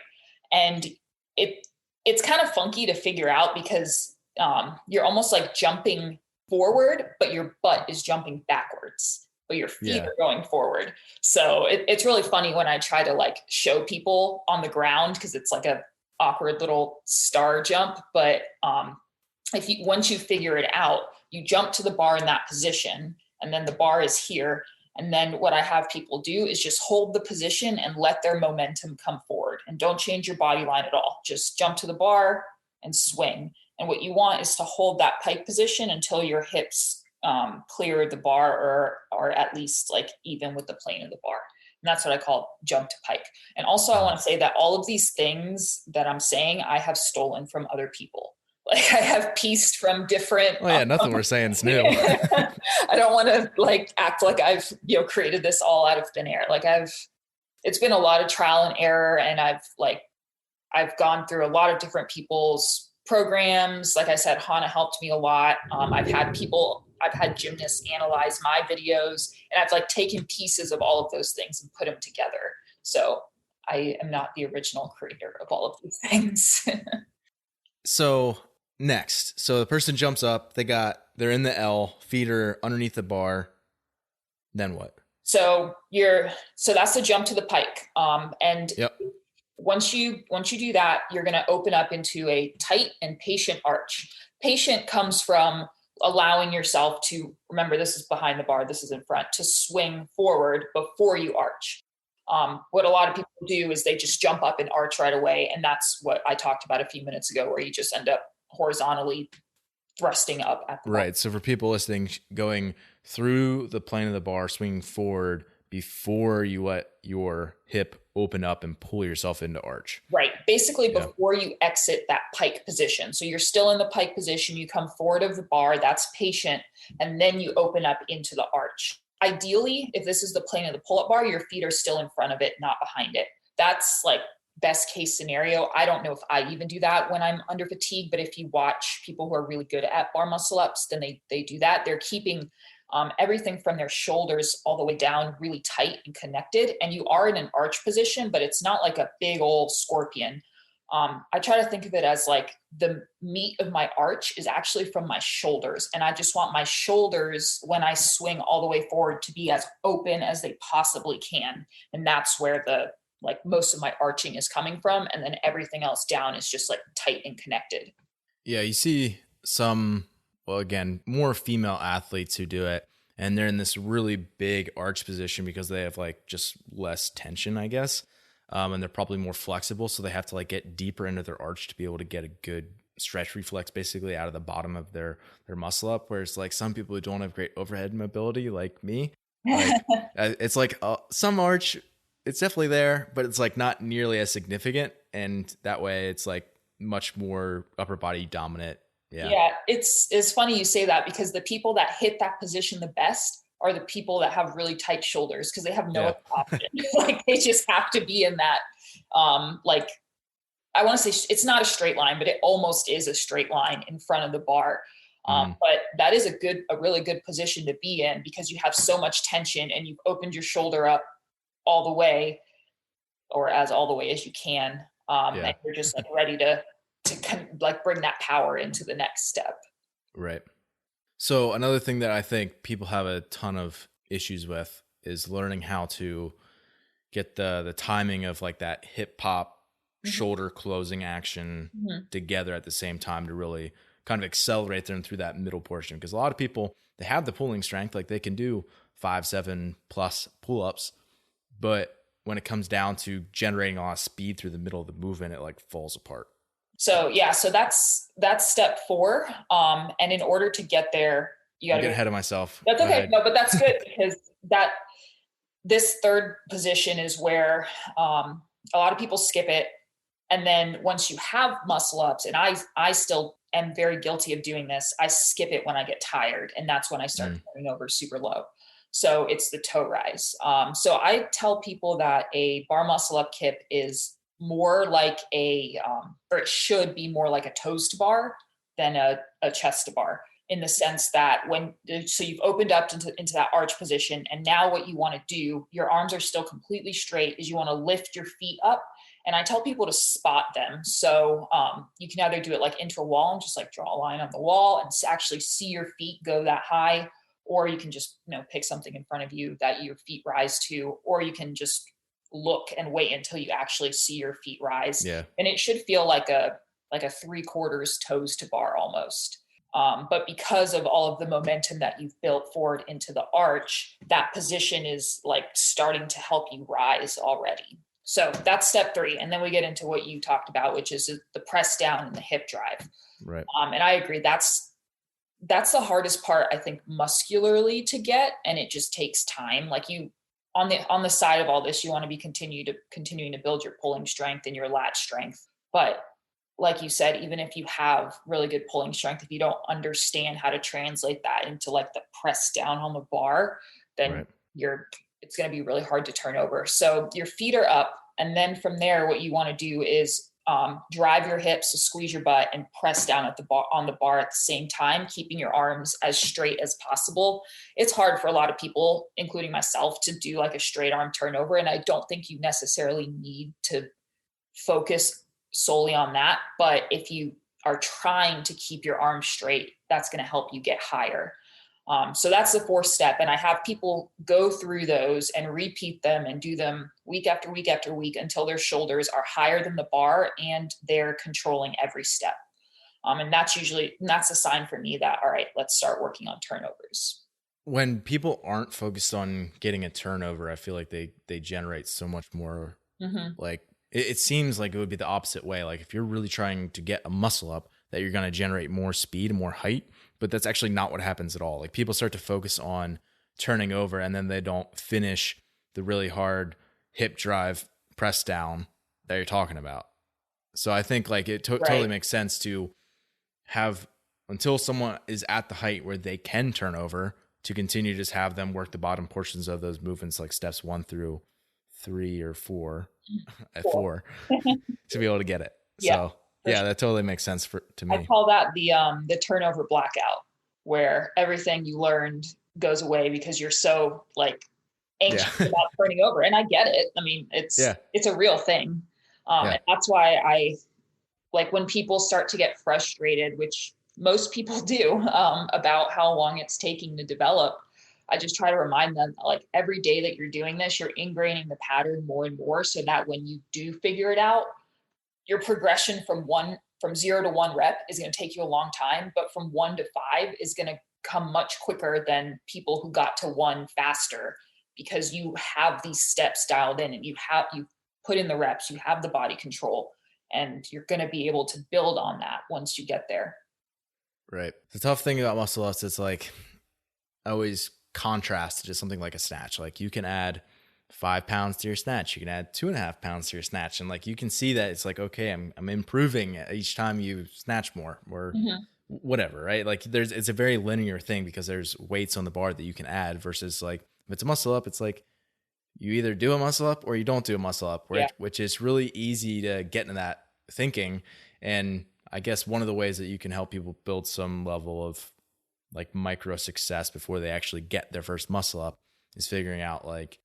And it's kind of funky to figure out because you're almost like jumping forward, but your butt is jumping backwards, but your feet are going forward. So it's really funny when I try to like show people on the ground because it's like a awkward little star jump. But once you figure it out, you jump to the bar in that position, and then the bar is here. And then what I have people do is just hold the position and let their momentum come forward and don't change your body line at all. Just jump to the bar and swing. And what you want is to hold that pike position until your hips clear the bar or are at least like even with the plane of the bar. And that's what I call jump to pike. And also I want to say that all of these things that I'm saying, I have stolen from other people. Like I have pieced from different. Oh yeah, nothing we're saying is new. I don't want to like act like I've created this all out of thin air. Like it's been a lot of trial and error, and I've gone through a lot of different people's programs. Like I said, Hannah helped me a lot. I've had gymnasts analyze my videos, and I've like taken pieces of all of those things and put them together. So I am not the original creator of all of these things. So next, the person jumps up, they're in the L, feet are underneath the bar. Then what? So that's the jump to the pike. And once you do that, you're going to open up into a tight and patient arch. Patient comes from allowing yourself to, remember, this is behind the bar, this is in front, to swing forward before you arch. What a lot of people do is they just jump up and arch right away. And that's what I talked about a few minutes ago, where you just end up horizontally thrusting up at the bar. Right. So for people listening, going through the plane of the bar, swinging forward before you let your hip open up and pull yourself into arch. Right. Basically before you exit that pike position. So you're still in the pike position, you come forward of the bar, that's patient, and then you open up into the arch. Ideally, if this is the plane of the pull-up bar, your feet are still in front of it, not behind it. That's like best case scenario. I don't know if I even do that when I'm under fatigue, but if you watch people who are really good at bar muscle ups, then they do that. They're keeping everything from their shoulders all the way down really tight and connected. And you are in an arch position, but it's not like a big old scorpion. I try to think of it as like the meat of my arch is actually from my shoulders. And I just want my shoulders, when I swing all the way forward, to be as open as they possibly can. And that's where most of my arching is coming from. And then everything else down is just like tight and connected. Yeah. You see some, well, again, more female athletes who do it, and they're in this really big arch position because they have like just less tension, I guess. And they're probably more flexible. So they have to like get deeper into their arch to be able to get a good stretch reflex basically out of the bottom of their muscle up. Whereas like some people who don't have great overhead mobility, like me, like, it's like some arch, it's definitely there, but it's like not nearly as significant. And that way it's like much more upper body dominant. Yeah. It's funny you say that, because the people that hit that position the best are the people that have really tight shoulders, because they have no other option. Like they just have to be in that, like, I want to say it's not a straight line, but it almost is a straight line in front of the bar. But that is a really good position to be in, because you have so much tension and you've opened your shoulder up all the way, or as all the way as you can. And you're just like ready to like bring that power into the next step. Right. So another thing that I think people have a ton of issues with is learning how to get the timing of like that hip pop shoulder closing action together at the same time to really kind of accelerate them through that middle portion. Because a lot of people, they have the pulling strength, like they can do 5-7 plus pull-ups, but when it comes down to generating a lot of speed through the middle of the movement, it like falls apart. So that's step 4. And in order to get there, you got to get ahead of myself. That's okay. No, but that's good because this third position is where a lot of people skip it. And then once you have muscle ups, and I still am very guilty of doing this, I skip it when I get tired. And that's when I start turning over super low. So it's the toe rise. So I tell people that a bar muscle up kip is more like or it should be more like a toes to bar than a chest to bar, in the sense that so you've opened up into that arch position. And now what you want to do, your arms are still completely straight, is you want to lift your feet up. And I tell people to spot them. So you can either do it like into a wall and just like draw a line on the wall and actually see your feet go that high, or you can just, pick something in front of you that your feet rise to, or you can just look and wait until you actually see your feet rise. Yeah. And it should feel like a 3/4 toes to bar almost. But because of all of the momentum that you've built forward into the arch, that position is like starting to help you rise already. So that's step 3. And then we get into what you talked about, which is the press down and the hip drive. Right. And I agree. That's the hardest part, I think, muscularly to get. And it just takes time. Like on the side of all this, you want to be continuing to build your pulling strength and your lat strength. But like you said, even if you have really good pulling strength, if you don't understand how to translate that into like the press down on the bar, then it's going to be really hard to turn over. So your feet are up. And then from there, what you want to do is drive your hips, so squeeze your butt and press down on the bar at the same time, keeping your arms as straight as possible. It's hard for a lot of people, including myself, to do like a straight arm turnover. And I don't think you necessarily need to focus solely on that. But if you are trying to keep your arms straight, that's going to help you get higher. So that's the 4th step. And I have people go through those and repeat them and do them week after week after week until their shoulders are higher than the bar and they're controlling every step. And that's a sign for me that, all right, let's start working on turnovers. When people aren't focused on getting a turnover, I feel like they generate so much more. Like it seems like it would be the opposite way. Like if you're really trying to get a muscle up, that you're going to generate more speed and more height, but that's actually not what happens at all. Like people start to focus on turning over and then they don't finish the really hard hip drive press down that you're talking about. So I think like it totally makes sense to have, until someone is at the height where they can turn over, to continue to just have them work the bottom portions of those movements, like steps 1 through 3 or 4 at 4 to be able to get it. Yeah. So yeah, that totally makes sense to me. I call that the turnover blackout, where everything you learned goes away because you're so like anxious about turning over. And I get it. I mean, it's a real thing. And that's why I like when people start to get frustrated, which most people do, about how long it's taking to develop. I just try to remind them, like every day that you're doing this, you're ingraining the pattern more and more, so that when you do figure it out, your progression from 0 to 1 rep is going to take you a long time, but from 1 to 5 is going to come much quicker than people who got to 1 faster, because you have these steps dialed in and you put in the reps, you have the body control, and you're going to be able to build on that once you get there. Right. The tough thing about muscle ups, it's like I always contrast to just something like a snatch. Like you can add 5 pounds to your snatch, you can add 2.5 pounds to your snatch, and like you can see that it's like, okay, I'm improving each time you snatch more or whatever, right? Like it's a very linear thing because there's weights on the bar that you can add, versus like if it's a muscle up, it's like you either do a muscle up or you don't do a muscle up, which is really easy to get into that thinking. And I guess one of the ways that you can help people build some level of like micro success before they actually get their first muscle up is figuring out like,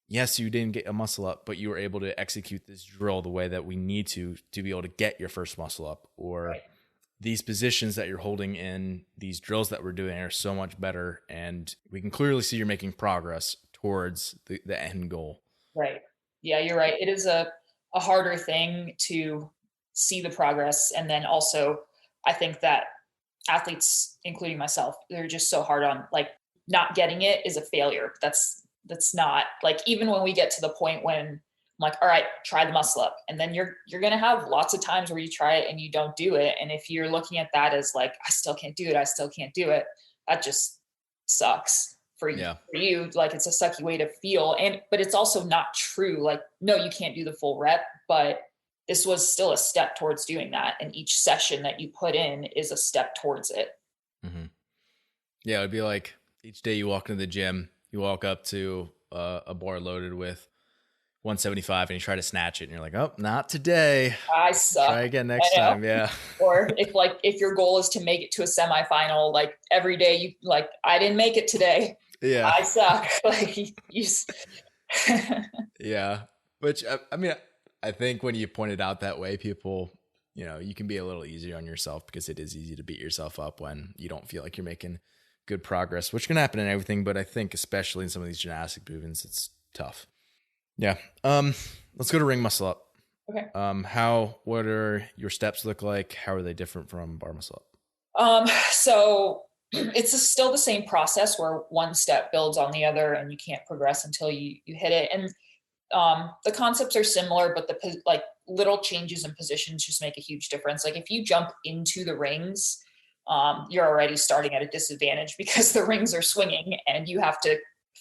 yes, you didn't get a muscle up, but you were able to execute this drill the way that we need to be able to get your first muscle up. Or these positions that you're holding in these drills that we're doing are so much better. And we can clearly see you're making progress towards the end goal. Right. Yeah, you're right. It is a harder thing to see the progress. And then also, I think that athletes, including myself, they're just so hard on like not getting it is a failure. That's not like, even when we get to the point when I'm like, all right, try the muscle up. And then you're going to have lots of times where you try it and you don't do it. And if you're looking at that as like, I still can't do it, I still can't do it, that just sucks for you. For you, like it's a sucky way to feel. But it's also not true. Like, no, you can't do the full rep, but this was still a step towards doing that. And each session that you put in is a step towards it. Mm-hmm. Yeah. It'd be like each day you walk into the gym, you walk up to a bar loaded with 175 and you try to snatch it and you're like, oh, not today. I suck. Try again next time. Yeah. Or if your goal is to make it to a semifinal, like every day you like, I didn't make it today. Yeah. I suck. Like yeah. Which I mean, I think when you point it out that way, people, you can be a little easier on yourself because it is easy to beat yourself up when you don't feel like you're making good progress, which can happen in everything. But I think especially in some of these gymnastic movements, it's tough. Yeah. Let's go to ring muscle up. Okay. What are your steps look like? How are they different from bar muscle up? So it's still the same process where one step builds on the other and you can't progress until you hit it. And the concepts are similar, but the like little changes in positions just make a huge difference. Like if you jump into the rings, you're already starting at a disadvantage because the rings are swinging and you have to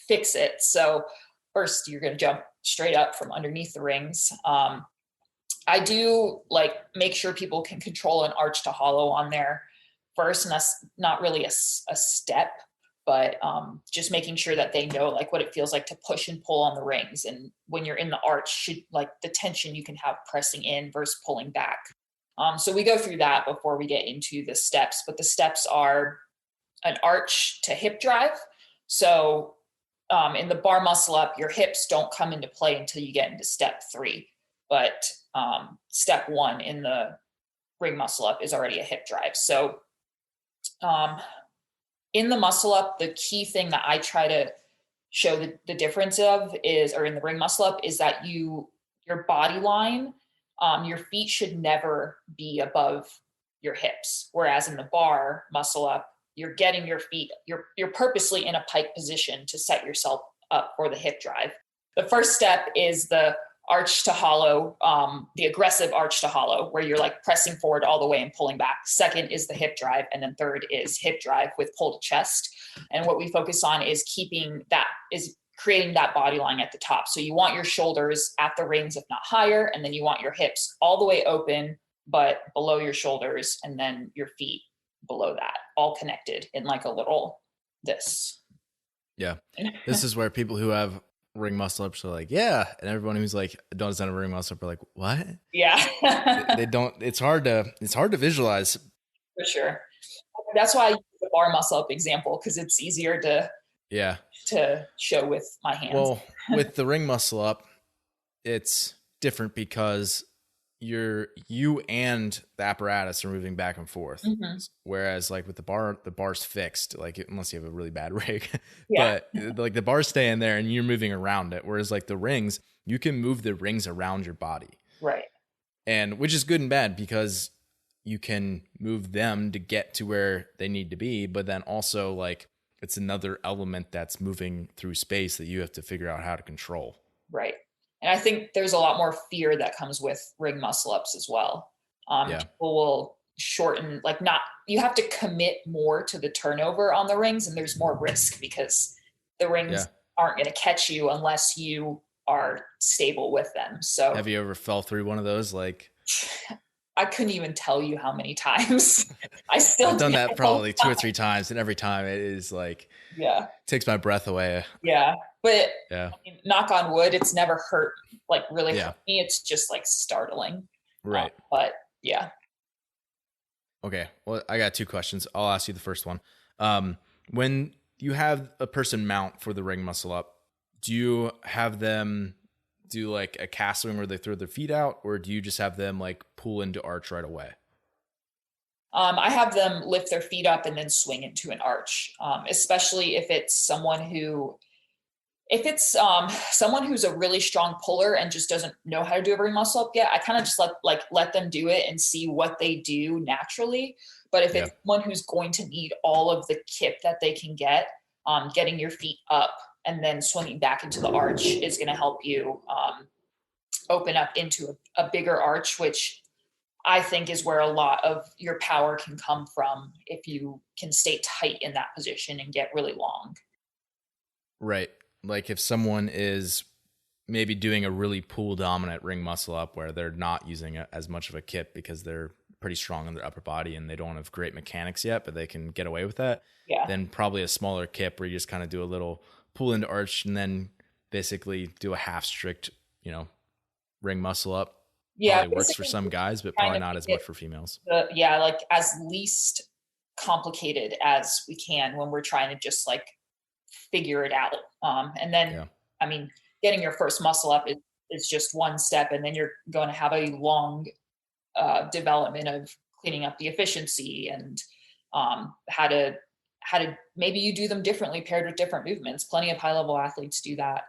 fix it. So first you're going to jump straight up from underneath the rings. I do like make sure people can control an arch to hollow on there first. And that's not really a step, but just making sure that they know like what it feels like to push and pull on the rings. And when you're in the arch, should like the tension you can have pressing in versus pulling back. So we go through that before we get into the steps, but the steps are an arch to hip drive. So in the bar muscle up, your hips don't come into play until you get into step 3. But step 1 in the ring muscle up is already a hip drive. So in the muscle up, the key thing that I try to show the difference of is, or in the ring muscle up, is that your body line, your feet should never be above your hips. Whereas in the bar muscle up, you're getting your feet, you're purposely in a pike position to set yourself up for the hip drive. The first step is the arch to hollow, the aggressive arch to hollow, where you're like pressing forward all the way and pulling back. Second is the hip drive. And then third is hip drive with pull to chest. And what we focus on is creating that body line at the top. So you want your shoulders at the rings, if not higher. And then you want your hips all the way open, but below your shoulders. And then your feet below that, all connected in like a little this. Yeah. This is where people who have ring muscle ups are like, yeah. And everyone who's like, doesn't have a ring muscle up are like, what? Yeah. they don't, it's hard to visualize. For sure. That's why I use the bar muscle up example, because it's easier to show with my hands. Well, with the ring muscle up, it's different because you and the apparatus are moving back and forth. Mm-hmm. Whereas like with the bar's fixed, like unless you have a really bad rig, yeah. But like the bar's staying there and you're moving around it. Whereas like the rings, you can move the rings around your body. Right. And which is good and bad because you can move them to get to where they need to be. But then also like it's another element that's moving through space that you have to figure out how to control. Right. And I think there's a lot more fear that comes with ring muscle ups as well. People will shorten, you have to commit more to the turnover on the rings, and there's more risk because the rings aren't going to catch you unless you are stable with them. So have you ever fell through one of those? Like, I couldn't even tell you how many times. I've done that probably 2 or 3 times, and every time it is like, takes my breath away. Yeah. But I mean, knock on wood, it's never hurt, hurt me. It's just like startling. Right. But yeah. Okay. Well, I got 2 questions. I'll ask you the first one. When you have a person mount for the ring muscle up, do you have them do like a cast swing where they throw their feet out, or do you just have them like pull into arch right away? I have them lift their feet up and then swing into an arch, especially if it's someone who If it's someone who's a really strong puller and just doesn't know how to do a ring muscle up yet, I kind of just let them do it and see what they do naturally. But if it's someone who's going to need all of the kip that they can get, getting your feet up and then swinging back into the arch is going to help you open up into a bigger arch, which I think is where a lot of your power can come from if you can stay tight in that position and get really long. Right. Like if someone is maybe doing a really pull dominant ring muscle up where they're not using as much of a kip because they're pretty strong in their upper body and they don't have great mechanics yet, but they can get away with that. Yeah. Then probably a smaller kip where you just kind of do a little pull into arch and then basically do a half strict, ring muscle up. Yeah. Probably works for some guys, but probably not as much for females. Like as least complicated as we can when we're trying to just like figure it out. And then, I mean, getting your first muscle up is just one step. And then you're going to have a long development of cleaning up the efficiency and how to maybe you do them differently paired with different movements. Plenty of high level athletes do that.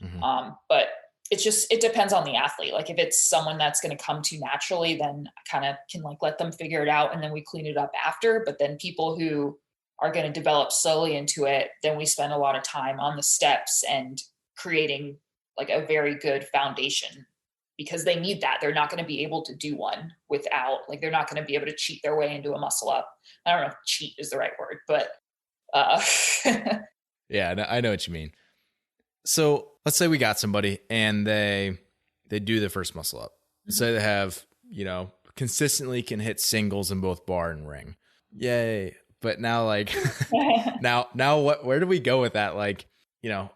Mm-hmm. But it depends on the athlete. Like if it's someone that's going to come to naturally, then I kind of can like let them figure it out and then we clean it up after. But then people who are going to develop slowly into it, then we spend a lot of time on the steps and creating like a very good foundation because they need that. They're not going to be able to do one without, like, they're not going to be able to cheat their way into a muscle up. I don't know if cheat is the right word, but yeah, I know what you mean. So let's say we got somebody and they do the first muscle up. Say they have, consistently can hit singles in both bar and ring. Yay. But now like, now where do we go with that? Like,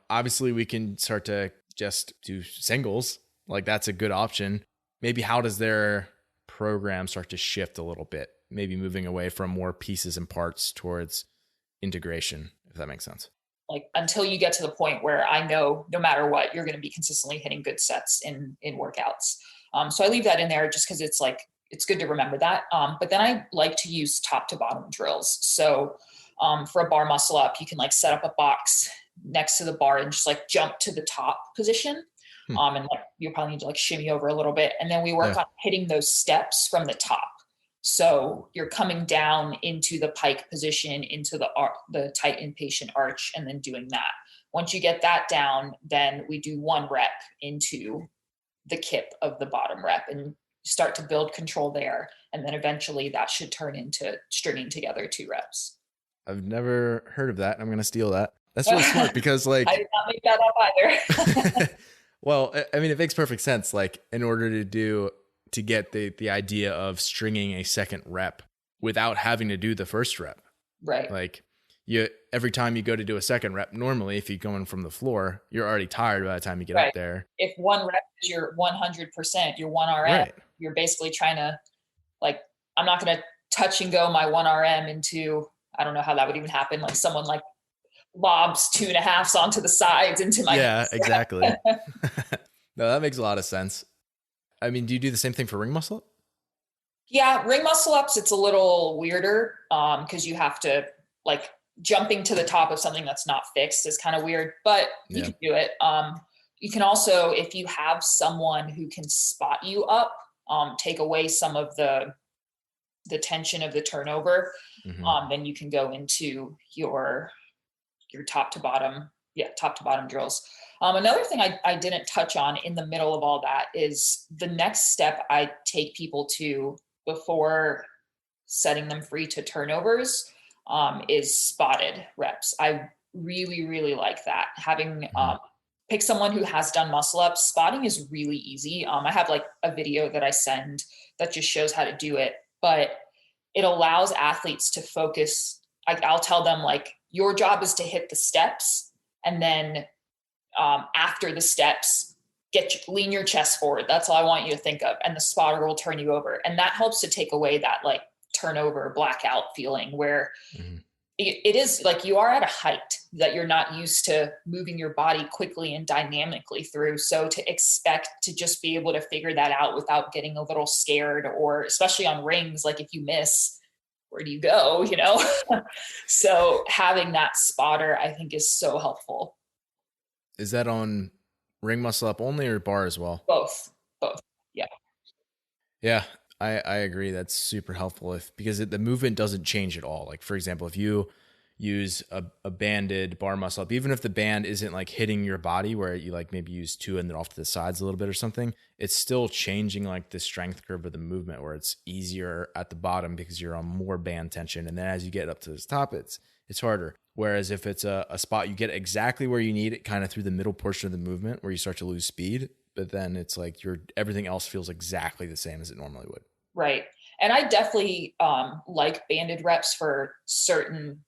obviously we can start to just do singles. Like that's a good option. Maybe how does their program start to shift a little bit? Maybe moving away from more pieces and parts towards integration, if that makes sense. Like until you get to the point where I know no matter what, you're going to be consistently hitting good sets in workouts. So I leave that in there just because it's like, it's good to remember that. But then I like to use top to bottom drills. So for a bar muscle up, you can like set up a box next to the bar and just like jump to the top position. And like you probably need to like shimmy over a little bit. And then we work on hitting those steps from the top. So you're coming down into the pike position, into the tight impatient arch, and then doing that. Once you get that down, then we do one rep into the kip of the bottom rep and start to build control there. And then eventually that should turn into stringing together 2 reps. I've never heard of that. I'm going to steal that. That's really smart because like, I did not make that up either. Well, I mean, it makes perfect sense. Like in order to get the idea of stringing a second rep without having to do the first rep. Right. Like every time you go to do a second rep, normally if you're going from the floor, you're already tired by the time you get up there. If one rep is your 100%, your 1 RM, you're basically trying to like, I'm not going to touch and go my 1 RM into, I don't know how that would even happen. Like someone like lobs 2.5s onto the sides into my hands. Exactly. No, that makes a lot of sense. I mean, do you do the same thing for ring muscle up? Yeah, ring muscle ups, it's a little weirder because you have to like jumping to the top of something that's not fixed is kind of weird, but you can do it. You can also, if you have someone who can spot you up, take away some of the tension of the turnover, then you can go into your top to bottom drills. Another thing I didn't touch on in the middle of all that is the next step I take people to before setting them free to turnovers is spotted reps. I really, really like that. Having pick someone who has done muscle ups. Spotting is really easy. I have like a video that I send that just shows how to do it, but it allows athletes to focus. I'll tell them like, your job is to hit the steps, and then after the steps, lean your chest forward. That's all I want you to think of. And the spotter will turn you over. And that helps to take away that like turnover blackout feeling where it is like you are at a height that you're not used to moving your body quickly and dynamically through. So to expect to just be able to figure that out without getting a little scared, or especially on rings, like if you miss, where do you go? So having that spotter, I think, is so helpful. Is that on ring muscle up only or bar as well? Both. Both. Yeah. Yeah, I agree. That's super helpful because the movement doesn't change at all. Like for example, if you use a banded bar muscle up, even if the band isn't like hitting your body where you like maybe use two and then off to the sides a little bit or something, it's still changing like the strength curve of the movement where it's easier at the bottom because you're on more band tension. And then as you get up to the top, it's harder. Whereas if it's a spot you get exactly where you need it kind of through the middle portion of the movement where you start to lose speed, but then it's like everything else feels exactly the same as it normally would. Right. And I definitely like banded reps for certain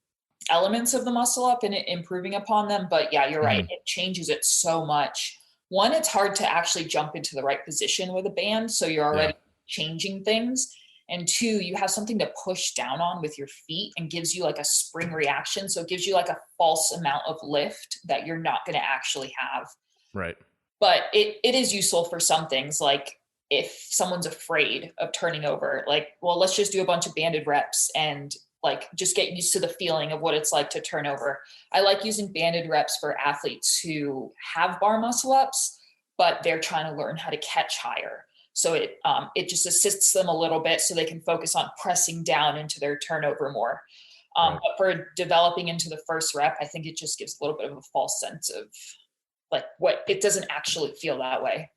elements of the muscle up and improving upon them. But yeah, you're right. It changes it so much. One, it's hard to actually jump into the right position with a band. So you're already changing things. And two, you have something to push down on with your feet and gives you like a spring reaction. So it gives you like a false amount of lift that you're not going to actually have. Right. But it is useful for some things, like if someone's afraid of turning over, like, well, let's just do a bunch of banded reps and like just get used to the feeling of what it's like to turn over. I like using banded reps for athletes who have bar muscle ups, but they're trying to learn how to catch higher. So it just assists them a little bit so they can focus on pressing down into their turnover more. But for developing into the first rep, I think it just gives a little bit of a false sense of like what it doesn't actually feel that way.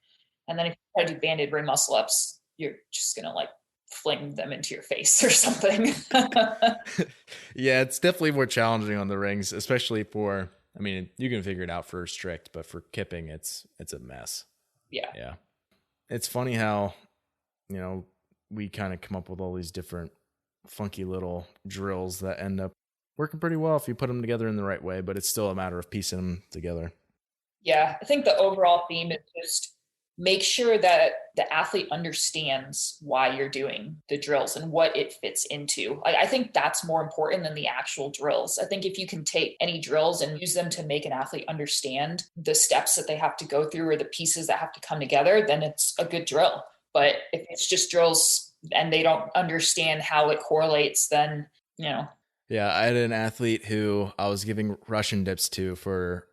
And then if you try to do banded ring muscle ups, you're just going to like fling them into your face or something. Yeah, it's definitely more challenging on the rings, especially for, I mean, you can figure it out for strict, but for kipping, it's a mess. Yeah. Yeah. It's funny how, we kind of come up with all these different funky little drills that end up working pretty well if you put them together in the right way, but it's still a matter of piecing them together. Yeah. I think the overall theme is just make sure that the athlete understands why you're doing the drills and what it fits into. I think that's more important than the actual drills. I think if you can take any drills and use them to make an athlete understand the steps that they have to go through or the pieces that have to come together, then it's a good drill. But if it's just drills and they don't understand how it correlates, then, Yeah, I had an athlete who I was giving Russian dips to for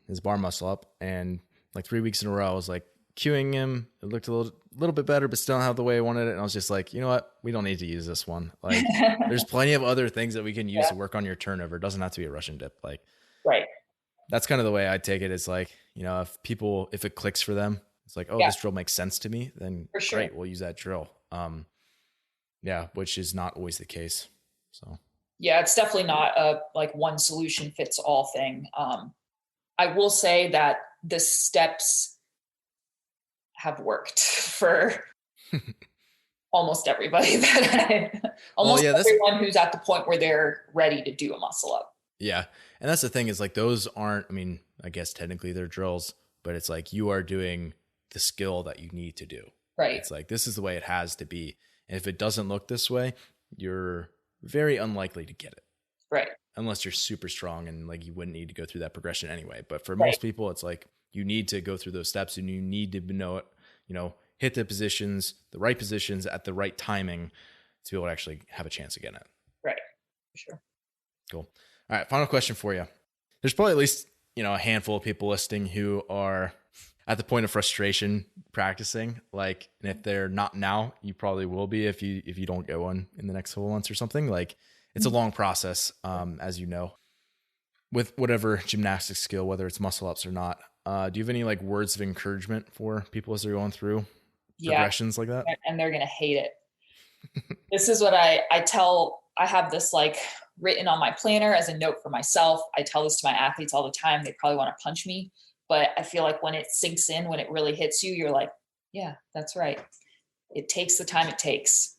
his bar muscle up, and like 3 weeks in a row, I was like, cueing him. It looked a little bit better, but still not the way I wanted it. And I was just like, you know what? We don't need to use this one. Like there's plenty of other things that we can use to work on your turnover. It doesn't have to be a Russian dip. Like, right. That's kind of the way I take it. It's like, if it clicks for them, it's like, oh, this drill makes sense to me, then great, we'll use that drill. Which is not always the case. So yeah, it's definitely not a like one solution fits all thing. I will say that the steps have worked for almost everybody everyone who's at the point where they're ready to do a muscle up. Yeah. And that's the thing is like, those aren't, I guess technically they're drills, but it's like you are doing the skill that you need to do. Right. It's like, this is the way it has to be. And if it doesn't look this way, you're very unlikely to get it. Right. Unless you're super strong and like you wouldn't need to go through that progression anyway. But for most people, it's like you need to go through those steps and you need to know it, hit the right positions at the right timing to be able to actually have a chance of getting it. Right. For sure. Cool. All right. Final question for you. There's probably at least, a handful of people listening who are at the point of frustration practicing. Like, and if they're not now, you probably will be if you don't get one in the next couple months or something. Like, it's a long process, as you know, with whatever gymnastics skill, whether it's muscle ups or not. Do you have any like words of encouragement for people as they're going through progressions like that? And they're going to hate it. This is what I have this like written on my planner as a note for myself. I tell this to my athletes all the time. They probably want to punch me, but I feel like when it sinks in, when it really hits you, you're like, yeah, that's right. It takes the time it takes.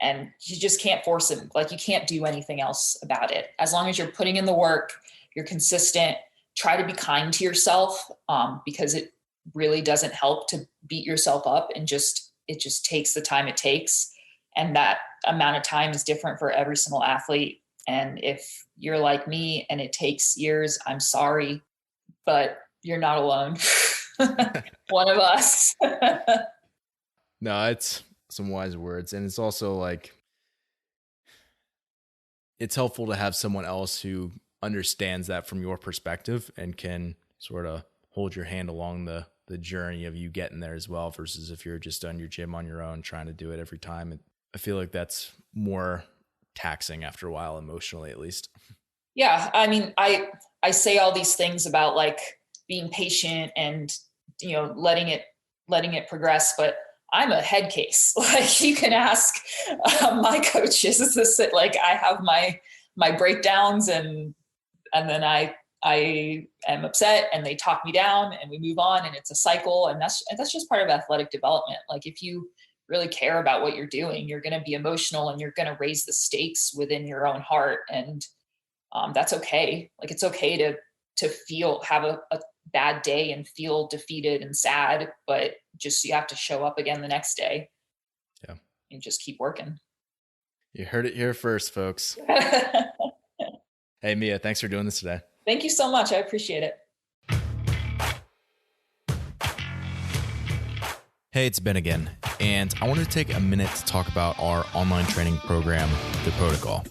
And you just can't force it. Like you can't do anything else about it. As long as you're putting in the work, you're consistent, try to be kind to yourself, because it really doesn't help to beat yourself up, and it just takes the time it takes. And that amount of time is different for every single athlete. And if you're like me and it takes years, I'm sorry, but you're not alone. One of us. No, it's some wise words. And it's also like, it's helpful to have someone else who understands that from your perspective and can sort of hold your hand along the journey of you getting there as well, versus if you're just on your gym on your own trying to do it every time. I feel like that's more taxing after a while, emotionally at least. Yeah. I mean, I say all these things about like being patient and, letting it progress, but I'm a head case. Like you can ask my coaches, like I have my breakdowns and then I am upset and they talk me down and we move on, and it's a cycle. And that's just part of athletic development. Like if you really care about what you're doing, you're going to be emotional and you're going to raise the stakes within your own heart. And that's okay. Like it's okay to have a bad day and feel defeated and sad, but just, you have to show up again the next day. Yeah. And just keep working. You heard it here first, folks. Hey, Mia, thanks for doing this today. Thank you so much. I appreciate it. Hey, it's Ben again, and I wanted to take a minute to talk about our online training program, The Protocol.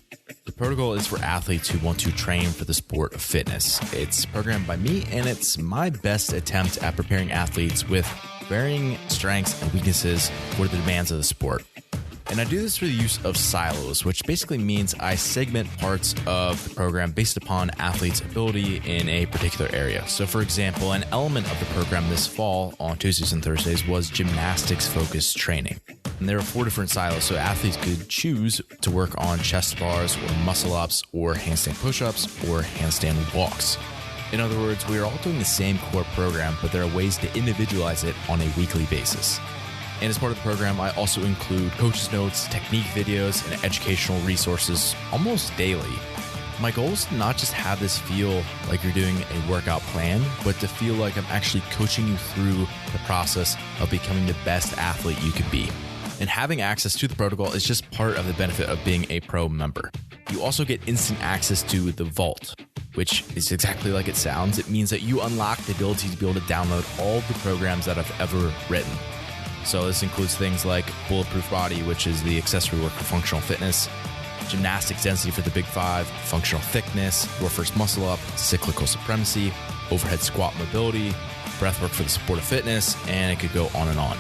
The Protocol is for athletes who want to train for the sport of fitness. It's programmed by me, and it's my best attempt at preparing athletes with varying strengths and weaknesses for the demands of the sport. And I do this through the use of silos, which basically means I segment parts of the program based upon athletes' ability in a particular area. So for example, an element of the program this fall on Tuesdays and Thursdays was gymnastics-focused training. And there were 4 different silos, so athletes could choose to work on chest bars or muscle-ups or handstand push-ups or handstand walks. In other words, we are all doing the same core program, but there are ways to individualize it on a weekly basis. And as part of the program, I also include coaches' notes, technique videos, and educational resources almost daily. My goal is to not just have this feel like you're doing a workout plan, but to feel like I'm actually coaching you through the process of becoming the best athlete you can be. And having access to the protocol is just part of the benefit of being a pro member. You also get instant access to the Vault, which is exactly like it sounds. It means that you unlock the ability to be able to download all the programs that I've ever written. So this includes things like Bulletproof Body, which is the accessory work for functional fitness, Gymnastics Density for the Big 5, Functional Thickness, Your First Muscle Up, Cyclical Supremacy, Overhead Squat Mobility, Breathwork for the Sport of Fitness, and it could go on and on.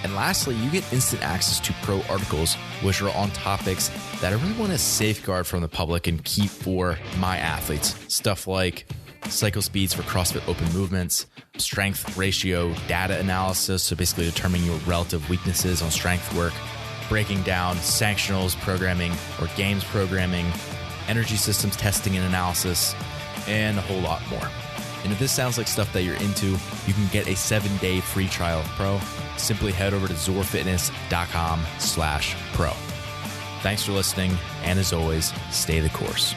And lastly, you get instant access to pro articles, which are on topics that I really want to safeguard from the public and keep for my athletes. Stuff like cycle speeds for CrossFit open movements, strength ratio data analysis, so basically determining your relative weaknesses on strength work, breaking down sanctionals programming or games programming, energy systems testing and analysis, and a whole lot more. And if this sounds like stuff that you're into, you can get a 7-day free trial of Pro. Simply head over to zorfitness.com/pro. Thanks for listening, and as always, stay the course.